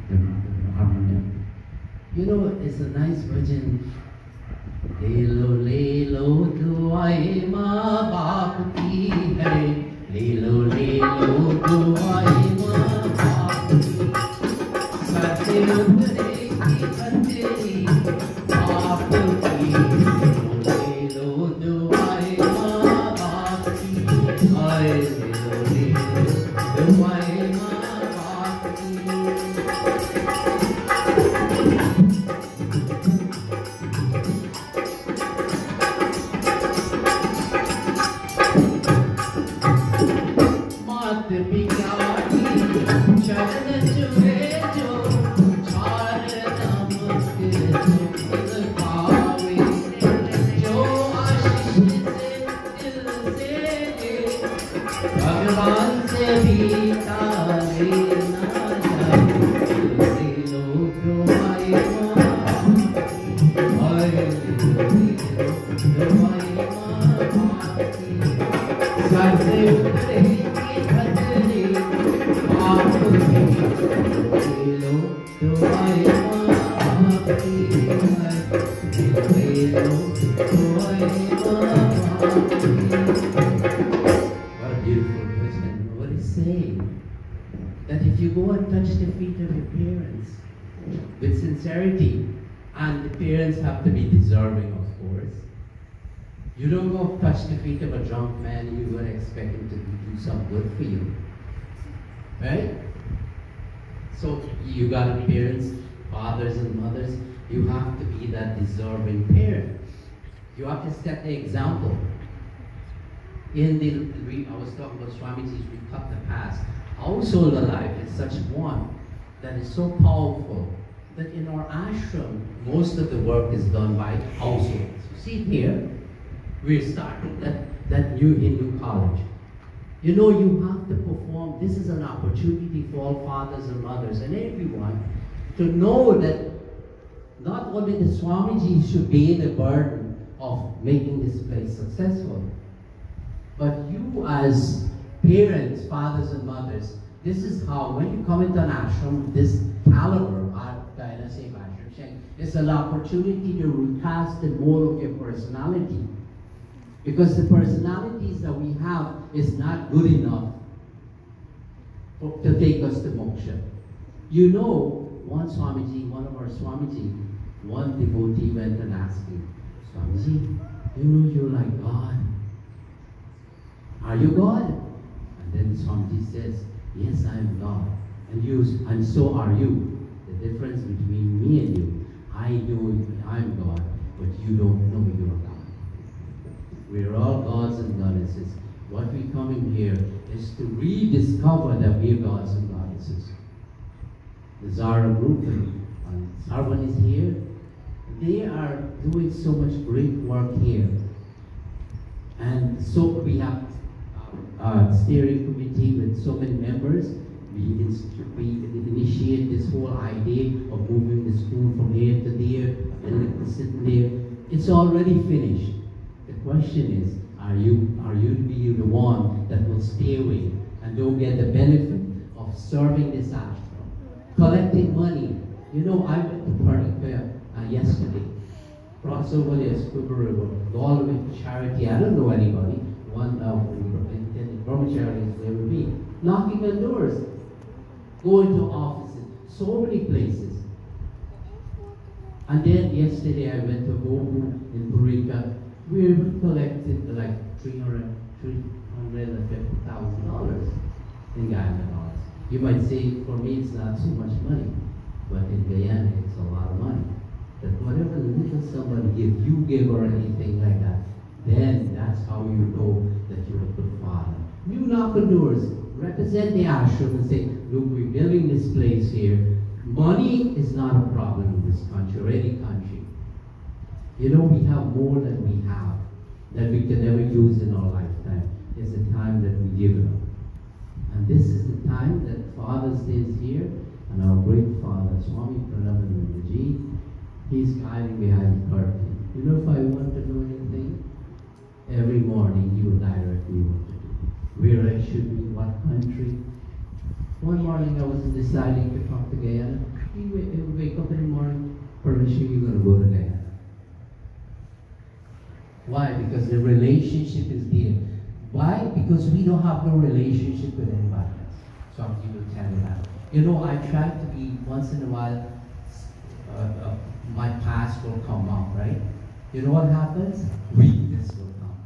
the harmonium. You know, it's a nice bhajan. Le lo duaye ma baap ki hai. Le lo duaye ma baap ki. Sate utre ki bhateri baap ki. Le lo duaye ma baap ki hai. Le lo duaye ma baap ki. with sincerity. And the parents have to be deserving, of course. You don't go touch the feet of a drunk man and you're going to expect him to do some good for you. Right? So you got parents, fathers and mothers, you have to be that deserving parent. You have to set the example. I was talking about Swamiji's We Cut the Past. Household life is such one that is so powerful that in our ashram, most of the work is done by households. You see here, we're starting that new Hindu college. You know, you have to perform. This is an opportunity for all fathers and mothers and everyone to know that not only the Swamiji should bear the burden of making this place successful, but you as parents, fathers and mothers, this is how, when you come into an ashram, this caliber, Guyana SEVASHRAM, it's an opportunity to recast the mold of your personality. Because the personalities that we have is not good enough to take us to moksha. You know, one of our Swamiji, one devotee went and asked him, Swamiji, you know you're like God. Are you God? And then Swamiji says, yes, I am God. And so are you. The difference between me and you, I know I'm God, but you don't know you're God. We're all gods and goddesses. What we come in here is to rediscover that we're gods and goddesses. The Zara group and Sarvan is here. They are doing so much great work here. And so we have a steering committee with so many members. We initiate this whole idea of moving the school from here to there and sitting there. It's already finished. The question is, are you to be the one that will stay away and don't get the benefit of serving this ashram, collecting money? You know, I went to Parikya yesterday, cross over the Scuba River, go all the way to Charity. I don't know anybody. One brahmachari is there with me, knocking on doors, going to offices, so many places. And then yesterday I went to Bohu in Parikya. We collected like $350,000 in Guyana dollars. You might say, for me it's not so much money, but in Guyana it's a lot of money. That whatever little somebody gives, you give or anything like that, then that's how you know that you're a good father. You knock on doors, represent the ashram and say, look, we're building this place here. Money is not a problem in this country or any country. You know, we have more than we have, that we can never use in our lifetime. It's the time that we give it up. And this is the time that Father's Day is here, and our great Father, Swami Parameshananda, he's guiding behind the curtain. You know, if I want to do anything, every morning he will direct me what to do. Where I should be, what country. One morning I was deciding to come to Guyana. He would wake up in the morning, Parameshananda, you're going to go to Guyana. Why? Because the relationship is there. Why? Because we don't have no relationship with anybody else. So I'm going to tell you that. You know, I try to be, once in a while, my past will come up, right? You know what happens? Weakness will come.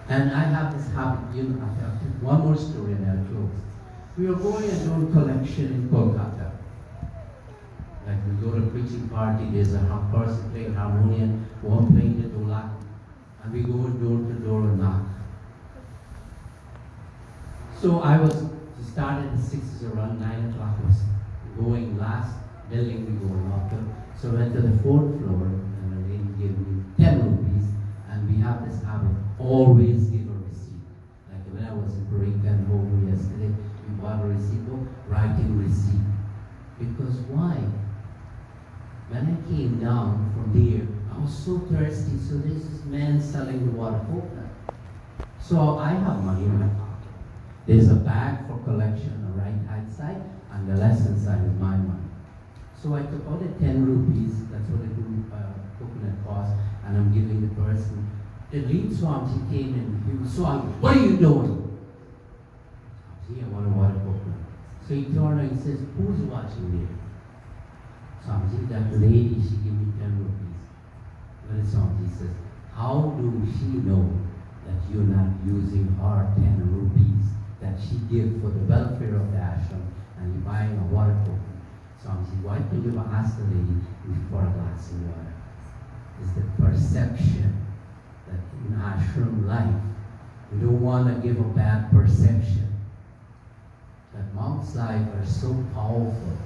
And I have this habit, you know, I have one more story and I'll close. We were going and doing collection in Kolkata. Like we go to a preaching party, there's a person playing harmonium, one playing the dholak, and we go door to door and knock. So I was started at 6, around 9 o'clock. I was going last building we go up to. So I went to the 4th floor and the lady gave me 10 rupees, and we have this habit, always give a receipt. Like when I was in Parikya and home yesterday, we bought a receipt book, writing receipt. Because why? When I came down from there, I was so thirsty, so there's this man selling the water coconut. So I have money in my pocket. There's a bag for collection on the right-hand side, and the left-hand side is my money. So I took out the 10 rupees, that's what coconut cost, and I'm giving the person. The lead Swamiji came in, he was so angry, what are you doing? Swamiji, I want a water coconut. So he turned around and says, who's watching me? Swamiji, that lady, she gave me 10 rupees. But Swamiji says, how do she know that you're not using her 10 rupees that she gave for the welfare of the ashram and you're buying a water token? Swamiji, why don't you ask the lady for a glass of water? It's the perception that in ashram life, we don't want to give a bad perception. That monks' life are so powerful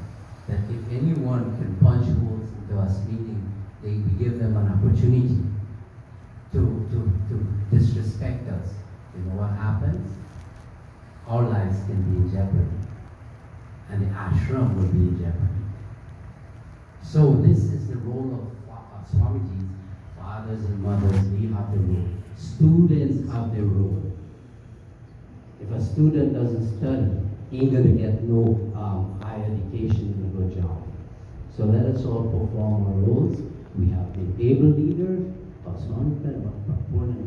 that if anyone can punch holes into us, meaning we give them an opportunity to disrespect us, you know what happens? Our lives can be in jeopardy. And the ashram will be in jeopardy. So this is the role of Swamiji's. Fathers and mothers, we have the role. Students have their role. If a student doesn't study, he ain't going to get no higher education and a good job. So let us all perform our roles. We have the able leaders of Swami Parameshananda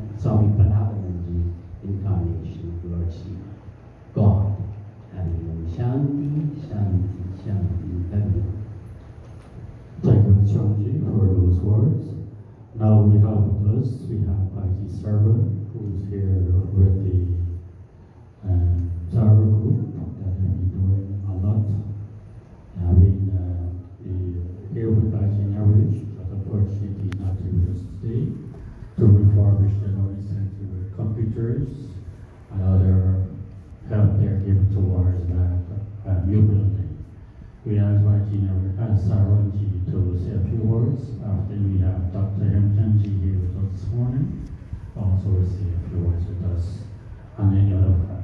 incarnation of Lord Shiva. God. Having Shanti, Shanti, Shanti, Heaven. Thank you, Swamiji, for those words. Now we have with us, we have IT Server, who's here with the Sarva group that have been doing a lot, having here with Bajin Average, but unfortunately not with us today, to refurbish the Learning Center with computers and other help they're given towards that new building. We ask Bajin Saranji to say a few words. After we have Dr. Hemchandji here with us this morning, also will say a few words with us and any other friend.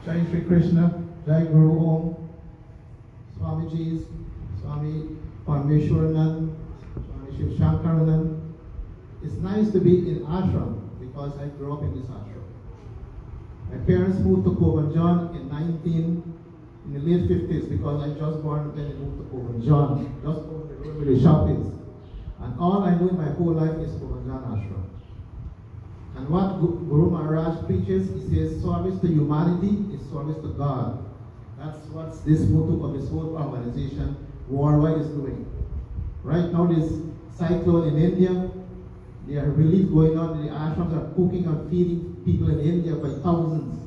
Jai Shri Krishna, Jai Guru Om, Swamiji's, Swami Parameshananda, Swami Shiv Shankaranand. It's nice to be in ashram because I grew up in this ashram. My parents moved to Kobanjan in the late 50s because I just born when they moved to Kobanjan, just over the road where the shop is. And all I know in my whole life is Kobanjan ashram. And what Guru Maharaj preaches, he says, service to humanity is service to God. That's what this motto of this whole organization worldwide is doing. Right now, this cyclone in India, there are relief going on. The ashrams are cooking and feeding people in India by thousands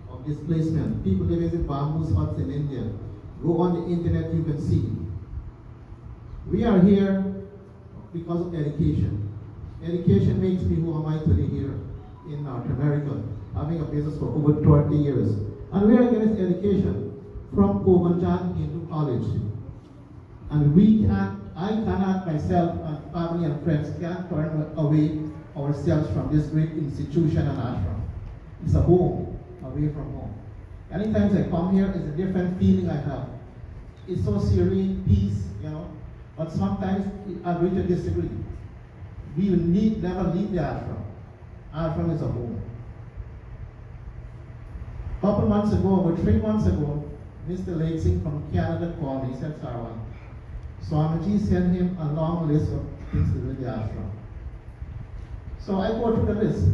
of displacement. People living in bamboo huts in India. Go on the internet, you can see. We are here because of education. Education makes me who am I today here in North America, having a business for over 30 years. And we are getting education from Kobanjan into college. And I cannot myself and family and friends can't turn away ourselves from this great institution and ashram. It's a home, away from home. Anytime I come here, it's a different feeling I have. It's so serene, peace, you know, but sometimes I agree to disagree. We will never leave the ashram. Ashram is a home. A couple months ago, about 3 months ago, Mr. Laksing from Canada called me. He said, Sarwan, Swamiji sent him a long list of things to do in the ashram. So I go through the list.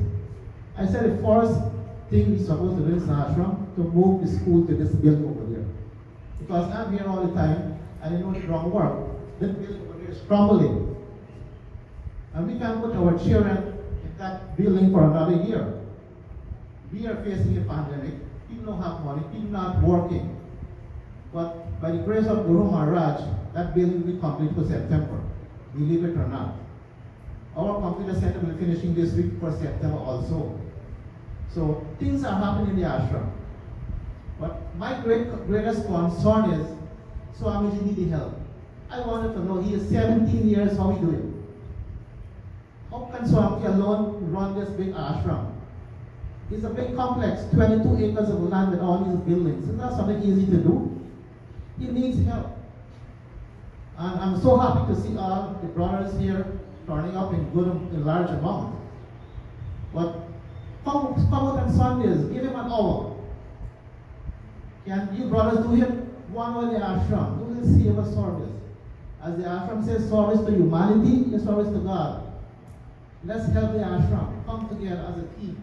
I said the first thing we're supposed to do in the ashram to move the school to this building over there. Because I'm here all the time, and I know the wrong work. That building over there is crumbling. And we can't put our children in that building for another year. We are facing a pandemic. People don't have money. People not working. But by the grace of Guru Maharaj, that building will be complete for September. Believe it or not. Our computer center will be finishing this week for September also. So things are happening in the ashram. But my greatest concern is Swamiji needed help. I wanted to know, he is 17 years, how he doing? How can Swamiji alone run this big ashram? It's a big complex, 22 acres of land with all these buildings. It's not something easy to do. He needs help. And I'm so happy to see all the brothers here turning up in large amount. But come out on Sundays, give him an hour. Can you brothers do him 1 hour in the ashram? Do the seva service. As the ashram says, service to humanity is service to God. Let's help the ashram come together as a team.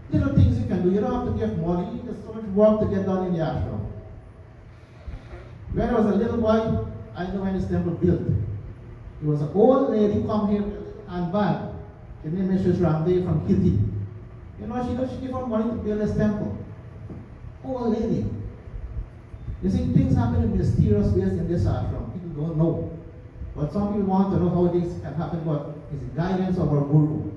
Little things you can do. You don't have to give money. There's so much work to get done in the ashram. When I was a little boy, I knew when this temple built. There was an old lady come here and back. Her name is Mrs. Ramdev from Kitty. You know, she gave her money to build this temple. Old lady. You see, things happen in mysterious ways in this ashram. People don't know. But some people want to know how this can happen, but it's the guidance of our Guru.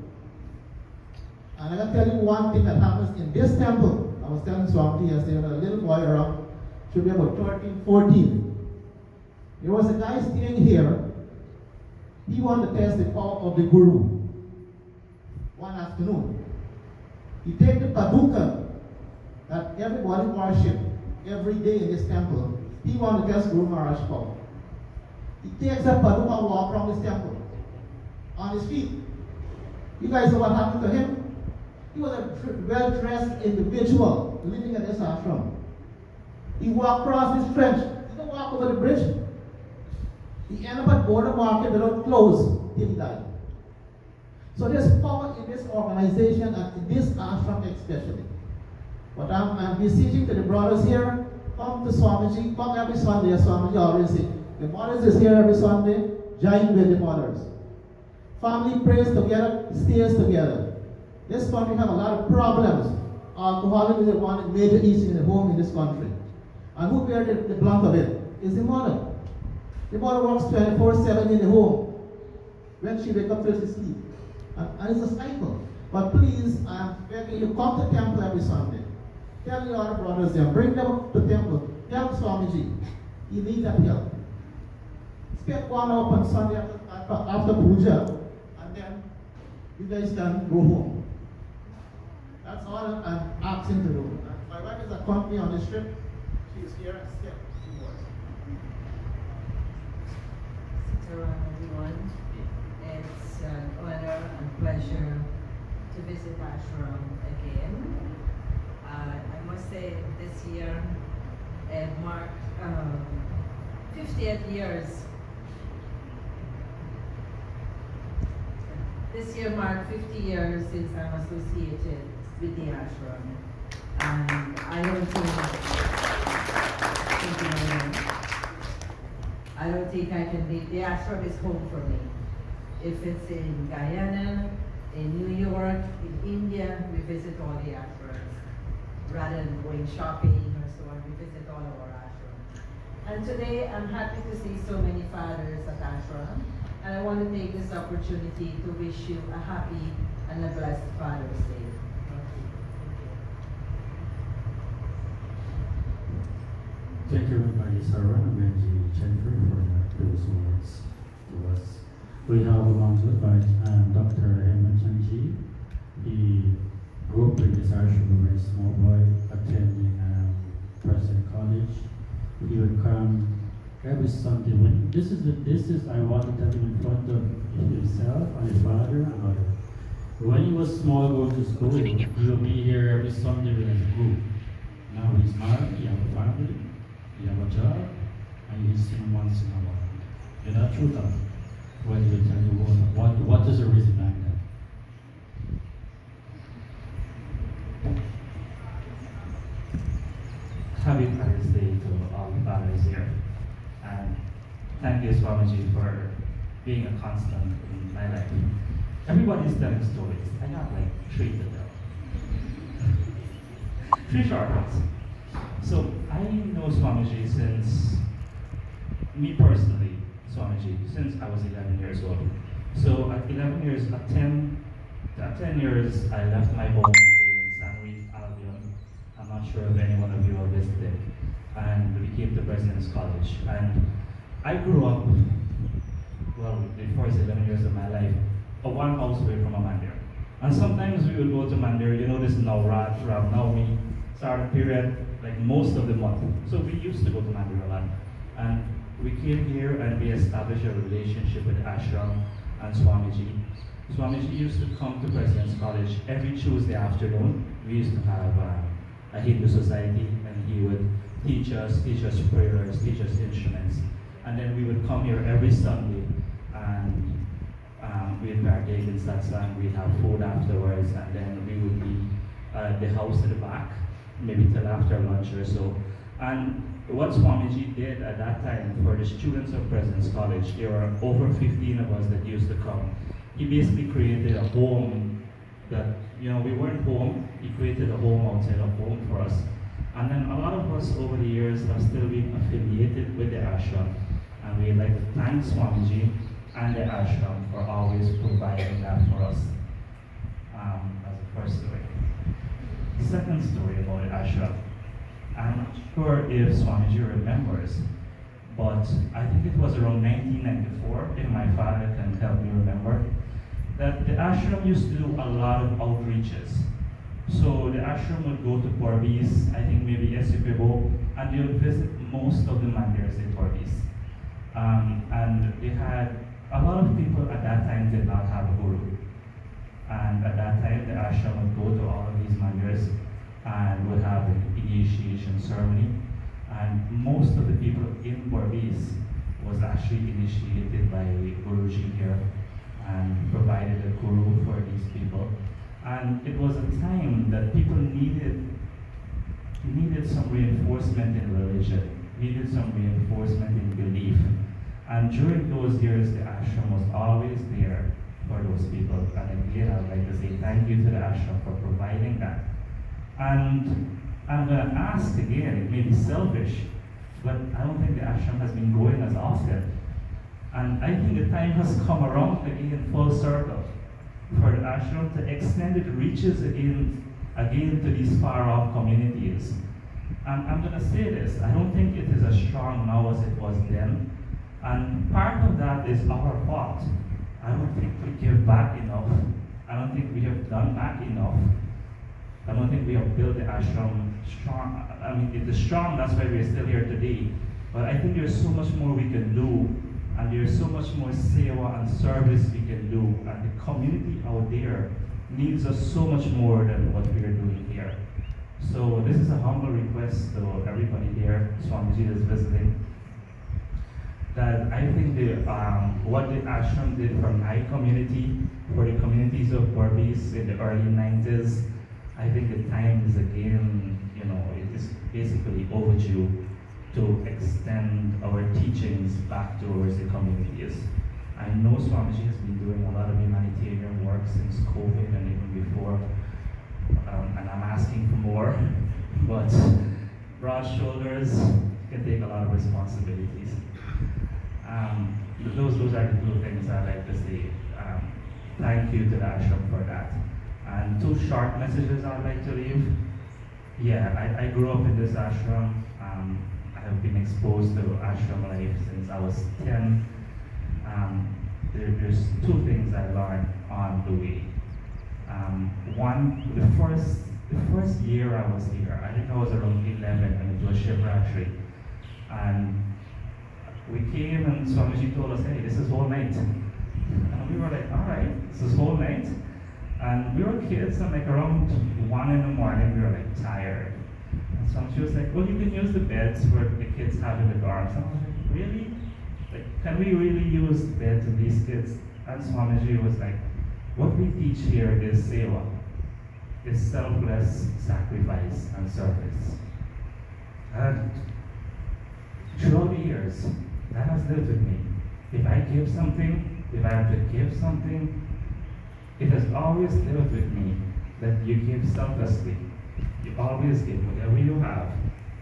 And I can tell you one thing that happens in this temple. I was telling Swami yesterday, a little boy around, should be about 13, 14. There was a guy staying here. He wanted to test the power of the Guru. One afternoon, he take the paduka that everybody worship every day in this temple. He wanted to test Guru Maharaj's power. He takes that paduka and walk around this temple on his feet. You guys know what happened to him? He was a well-dressed individual living in this ashram. He walked across this trench. He didn't walk over the bridge. He ended up at border market without clothes till he died. So there's power in this organization and in this ashram especially. But I'm beseeching to the brothers here, come to Swamiji, come every Sunday, as Swamiji always say. The mothers is here every Sunday, join with the mothers. Family prays together, stays together. This country have a lot of problems. Alcoholism is one of the major issues in the home in this country. And who bears the brunt of it? Is the mother. The mother works 24/7 in the home. When she wakes up, till she sleeps. And it's a cycle. But please, I'm begging you, come to temple every Sunday. Tell your other brothers there, bring them to temple. Help Swamiji. You need that help. Step one up on Sunday after puja, and then you guys can go home. That's all I'm asking to do. My wife is accompanying me on this trip. She's here and step. Everyone. It's an honor and pleasure to visit ashram again. I must say this year it marked 50th years. This year marked 50 years since I'm associated with the ashram. And I don't think I can leave. The ashram is home for me. If it's in Guyana, in New York, in India, we visit all the ashrams. Rather than going shopping or so on, we visit all of our ashrams. And today, I'm happy to see so many fathers at ashram. And I want to take this opportunity to wish you a happy and a blessed Father's Day. Thank you, everybody, Sarah and Benji Chandra, for those words to us. We have amongst us Dr. Hemachandji. He grew up in this ashram, a very small boy, attending Preston College. He would come every Sunday. This is I want to tell him in front of himself and his father and mother. When he was small, going to school, he would be here every Sunday with his group. Now he's married, he has a family, he has a job, and he's seen once in a while. You know, truth of when he will tell you what is the reason behind that. Happy Father's Day to all the fathers here. And thank you, Swamiji, for being a constant in my life. Everybody's telling stories. I got like 3 to tell. 3 short ones. So I know Swamiji since, me personally, Swamiji, since I was 11 years old. So at 11 years, at 10 years, I left my home in San Luis, Albion. I'm not sure if any one of you have visited. And we came to President's College. And I grew up, well, the first 11 years of my life, one house away from a mandir. And sometimes we would go to mandir, you know this Navrat, Ram Navami, start period, like most of the month. So we used to go to mandir a lot. And we came here and we established a relationship with Ashram and Swamiji. Swamiji used to come to President's College every Tuesday afternoon. We used to have a Hindu society, and he would teach us prayers, teach us instruments. And then we would come here every Sunday, and we'd partake in satsang, we'd have food afterwards, and then we would be at the house at the back, maybe till after lunch or so. And what Swamiji did at that time for the students of President's College, there were over 15 of us that used to come. He basically created a home that, we weren't home. He created a home outside of home for us. And then a lot of us over the years have still been affiliated with the ashram. And we'd like to thank Swamiji and the ashram for always providing that for us as a first story. The second story about the ashram. I'm not sure if Swamiji remembers, but I think it was around 1994, if my father can help me remember, that the ashram used to do a lot of outreaches. So the ashram would go to Porbis, I think maybe Essequibo, and they would visit most of the mandirs in Porbis. And they had, a lot of people at that time did not have a guru. And at that time, the ashram would go to all of these mandirs and would have an initiation ceremony. And most of the people in Porbis was actually initiated by Guruji here and provided a guru for these people. And it was a time that people needed some reinforcement in religion, needed some reinforcement in belief. And during those years, the ashram was always there for those people. And again, I would like to say thank you to the ashram for providing that. And I'm going to ask again, it may be selfish, but I don't think the ashram has been going as often. And I think the time has come around again full circle for the ashram to extend its reaches again to these far-off communities. And I'm going to say this, I don't think it is as strong now as it was then. And part of that is our fault. I don't think we give back enough. I don't think we have done back enough. I don't think we have built the ashram strong. I mean, it is strong, that's why we're still here today. But I think there's so much more we can do, and there's so much more seva and service we can do. And the community out there needs us so much more than what we are doing here. So this is a humble request to everybody here, Swamiji is visiting, that I think what the ashram did for my community, for the communities of Porbis in the early 90s, I think the time is again, it is basically overdue to extend our teachings back towards the communities. I know Swamiji has been doing a lot of humanitarian work since COVID and even before, and I'm asking for more, but broad shoulders can take a lot of responsibilities. Those are the two things I'd like to say. Thank you to the ashram for that. And two short messages I'd like to leave. Yeah, I grew up in this ashram. I have been exposed to ashram life since I was 10. There's two things I learned on the way. One, the first year I was here, I think I was around 11 and it was Shivratri. And we came and Swamiji told us, hey, this is whole night. And we were like, all right, this is whole night. And we were kids, and like around 1 in the morning, we were like tired. And Swamiji was like, well, you can use the beds where the kids have in the dorms. And I was like, really? Like, can we really use the beds of these kids? And Swamiji was like, what we teach here is seva. It's selfless sacrifice and service. And throughout the years, that has lived with me. If I give something, if I have to give something, it has always lived with me that you give selflessly. You always give whatever you have,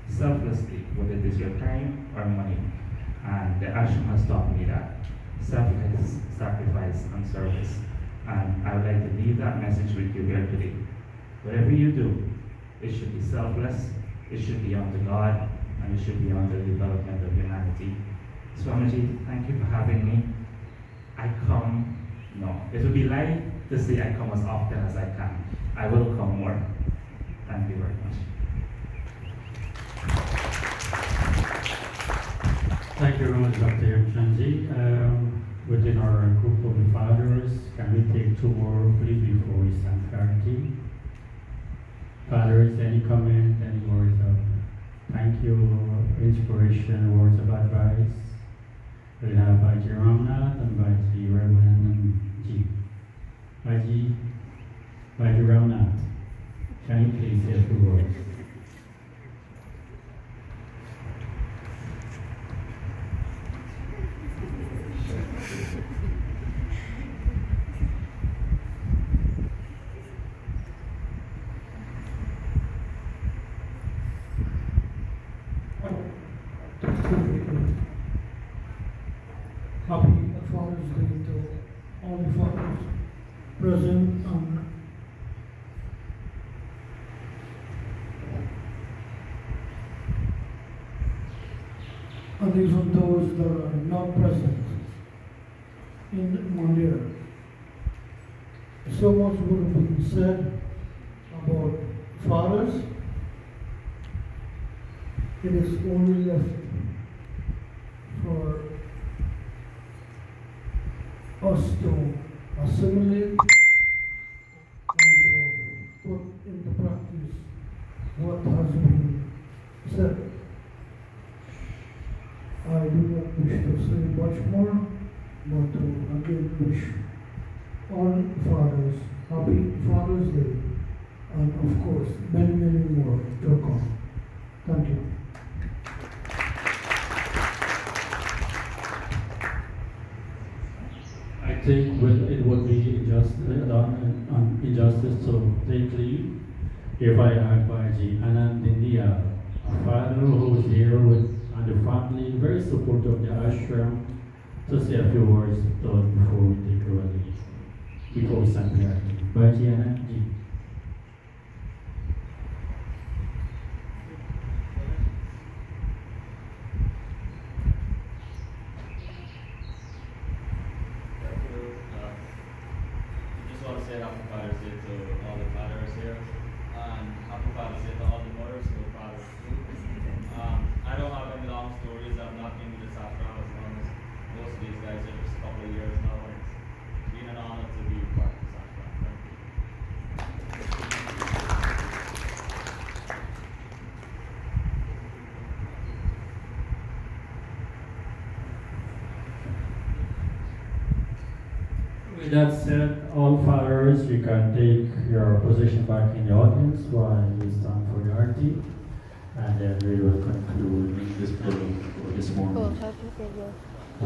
selflessly, whether it is your time or money. And the ashram has taught me that. Selfless sacrifice and service. And I would like to leave that message with you here today. Whatever you do, it should be selfless, it should be unto God, and it should be unto the development of humanity. Swamiji, thank you for having me. It would be like to say I come as often as I can. I will come more. Thank you very much. Thank you very much, Dr. Yamchandji. Within our group of the fathers, can we take two more, please, before we stand clarity? Fathers, any comment, any words of thank you, inspiration, words of advice? We have Bhaji Ramnath and Bhaji Ramananji. Bhaji Ramnath, can you please say a few words? Happy Father's Day to all the fathers present and even those that are not present in Mandir. So much would have been said about fathers. It is only left for us to assimilate and to put into practice what has been said. I do not wish to say much more, but to again wish all fathers happy Father's Day, and of course many, many more to come. Thank you. I think it would be injustice to take leave if I ask Bhaji Anandindia, a father who is here with and the family, very supportive of the ashram, to say a few words to us before we take our leave, before we stand here. Bhaji Anandji. Say Happy Father's Day to all the fathers here, and Happy Father's Day to all the mothers who are fathers too. I don't have any long stories. I've not been with this ashram as long as most of these guys are just a couple of years now, and it's been an honor to be part of this ashram. Thank you. With that said, all fathers, you can take your position back in the audience while we stand for the arti, and then we will conclude this program for this morning.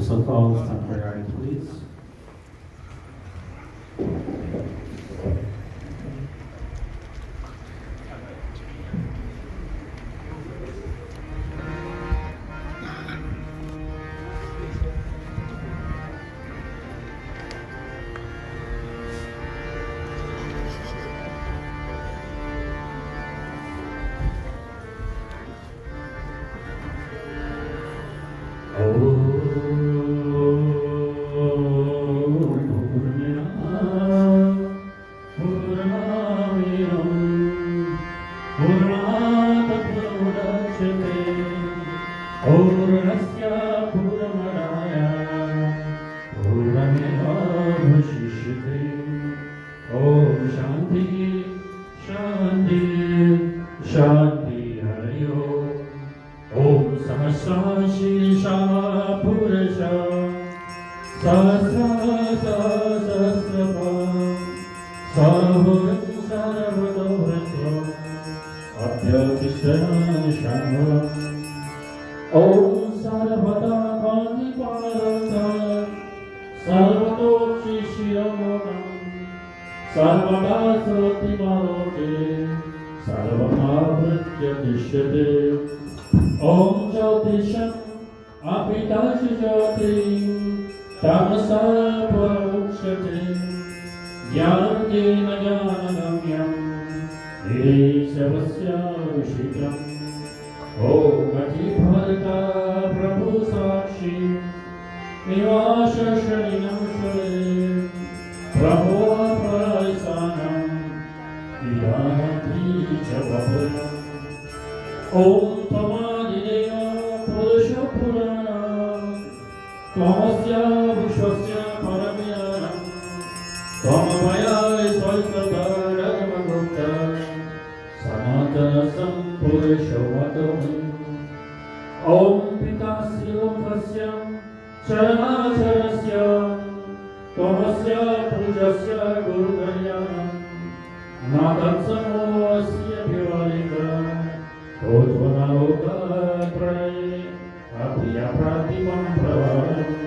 So all stand for the arti, please. चरणाचरस्य त्वमस्य पूजस्य गुरुधर्यम् नादत्समोऽस्य विवालिका भूत्वनलोकत्रये अप्रियप्रतिमं प्रवरम्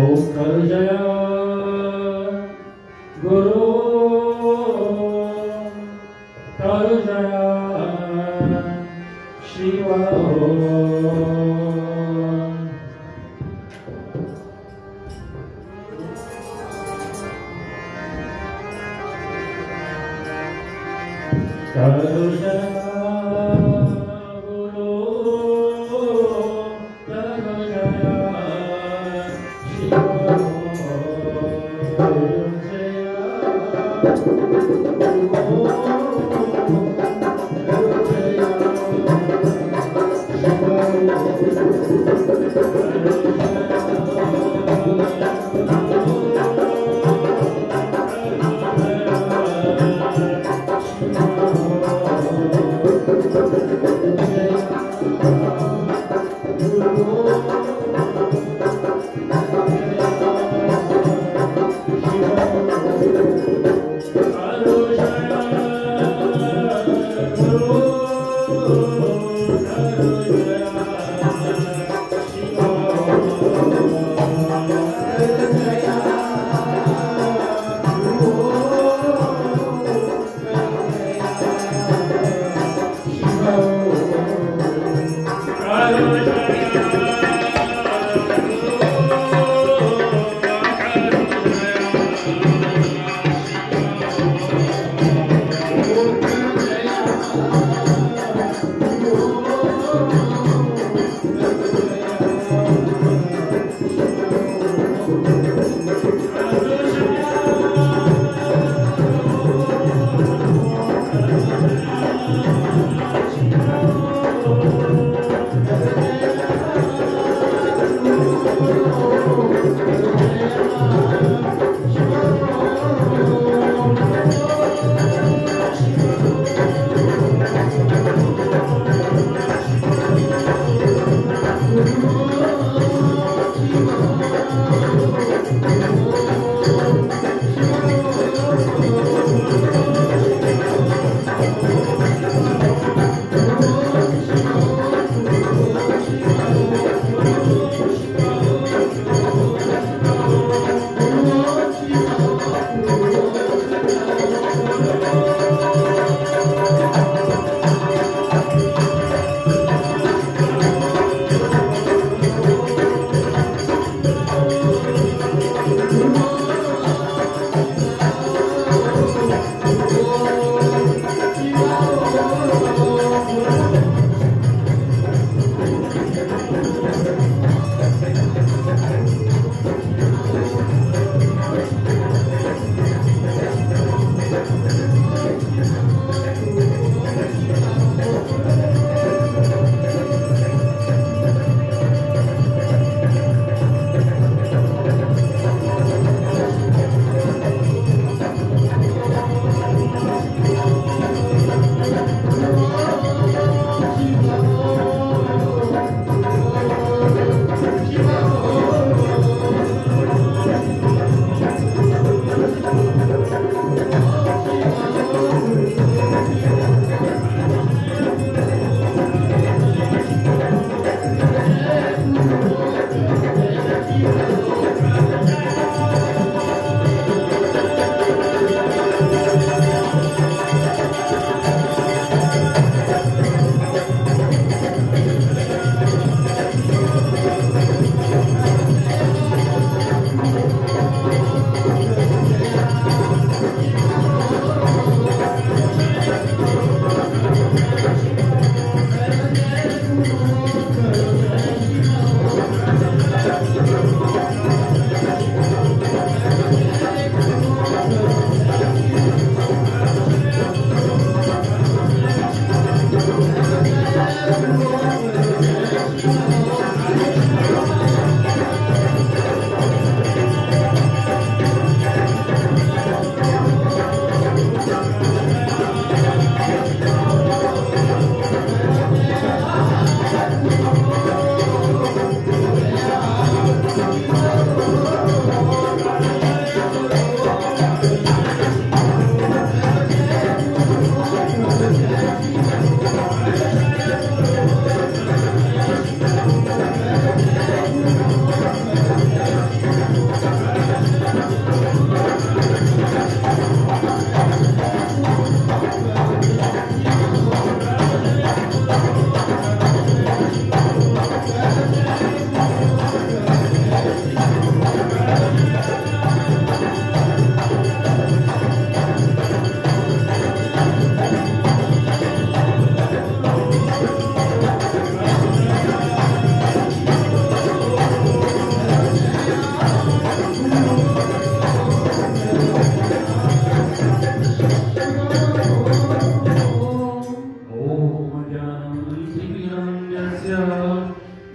ॐ करुजय गुरु करुजय शिव करुजय गुरु करुजय शिव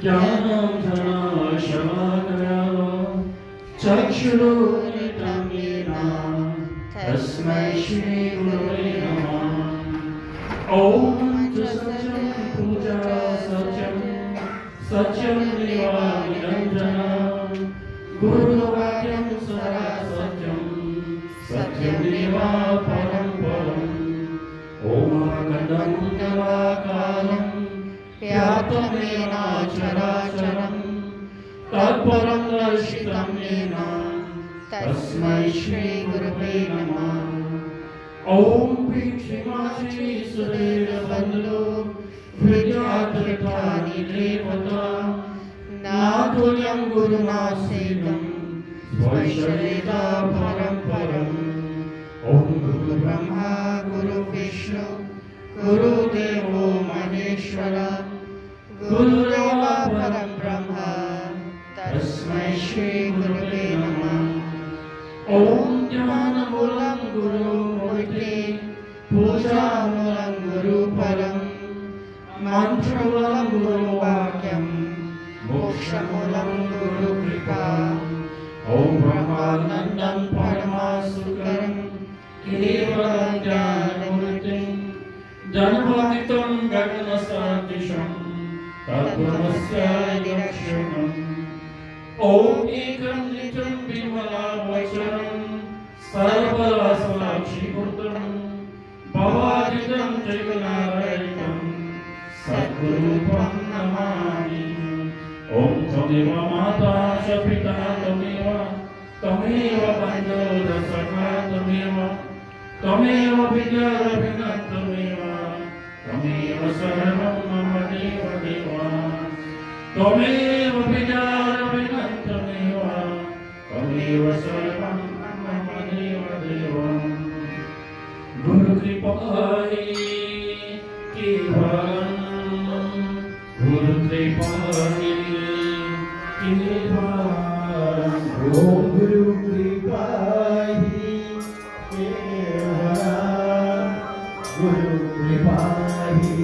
ज्ञानं धनशलाकया चक्षुरुन्मिलितं येन तस्मै श्रीगुरवे नमः। ॐ सत्यं पूजा सत्यं देवा निरञ्जनम् गुरुवाक्यं सदा सत्यं देवा परं परम्। ॐ अखण्डमण्डलाकारं व्याप्तमेन चराचरं तत्परं दर्शितं येन तस्मै श्रीगुरवे नमः। ॐ भिक्षमाची सुरेशबन्धो विद्यातीर्थानि देवता नातुल्यं गुरुणा सेवं स्वैश्वरेता परं परम्। ॐ गुरुब्रह्मा गुरुविष्णु गुरुदेवो महेश्वरः गुरुदेव परं ब्रह्म तस्मै श्रीगुरवे नमः। ॐ ज्ञानमूलं गुरुमूर्ते पूजामूलं गुरुपरं मन्त्रमूलं गुरुवाक्यं मोक्षमूलं गुरुकृपा। ॐ ब्रह्मानन्दं परमासुकरं केवलं ज्ञानमूर्तिं जन्मरहितं गगनसदृशं तत्त्वमस्य निरक्षरम्। ॐ एकं निजं विमलावचनं सर्वसाक्षिभूतं भवादितं जगन्नारायणं सद्गुरुं नमामि। ॐ त्वमेव माता च पिता त्वमेव बन्धुः सखा त्वमेव विद्यारविना त्वमेव सर्वं मम देव त्वमेव विद्यारविना त्वमेव सर्वं मम देव। गुरुकृपायै केवलं गुरुकृपायै केवलं। ॐ गुरुकृपायै केवलं गुरुकृपायै केवलं गुरुकृपायै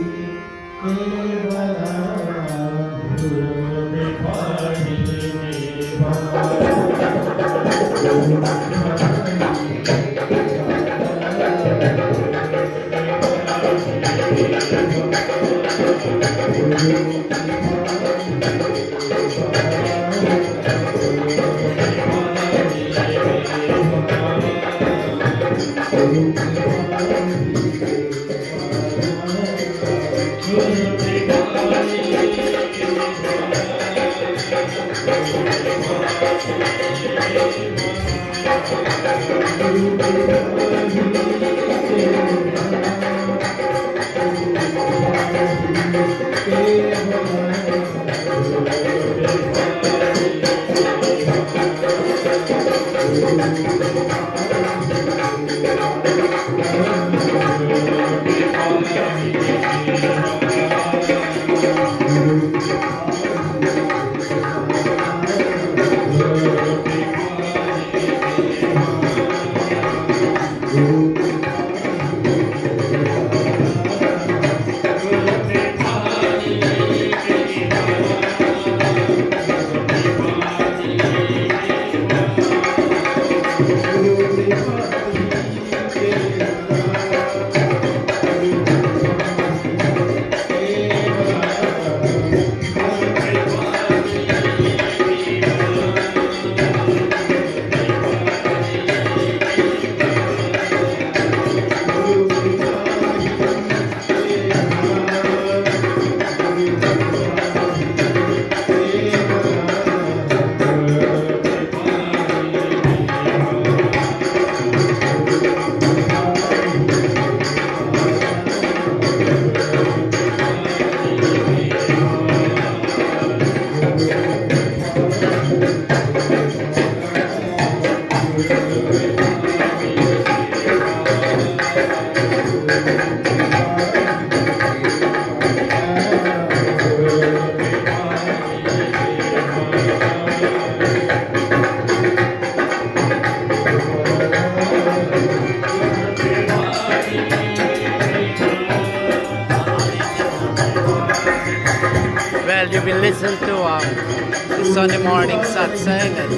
Well, you will listen to the Sunday morning satsang at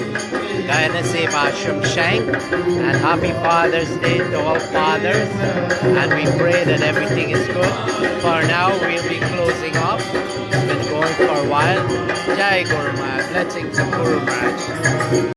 Guyana SEVASHRAM Shank. And happy Father's Day to all fathers. And we pray that everything is good. For now, we'll be closing off. It's been going for a while. Jai Guru Maharaj. Blessings of Guru Maharaj.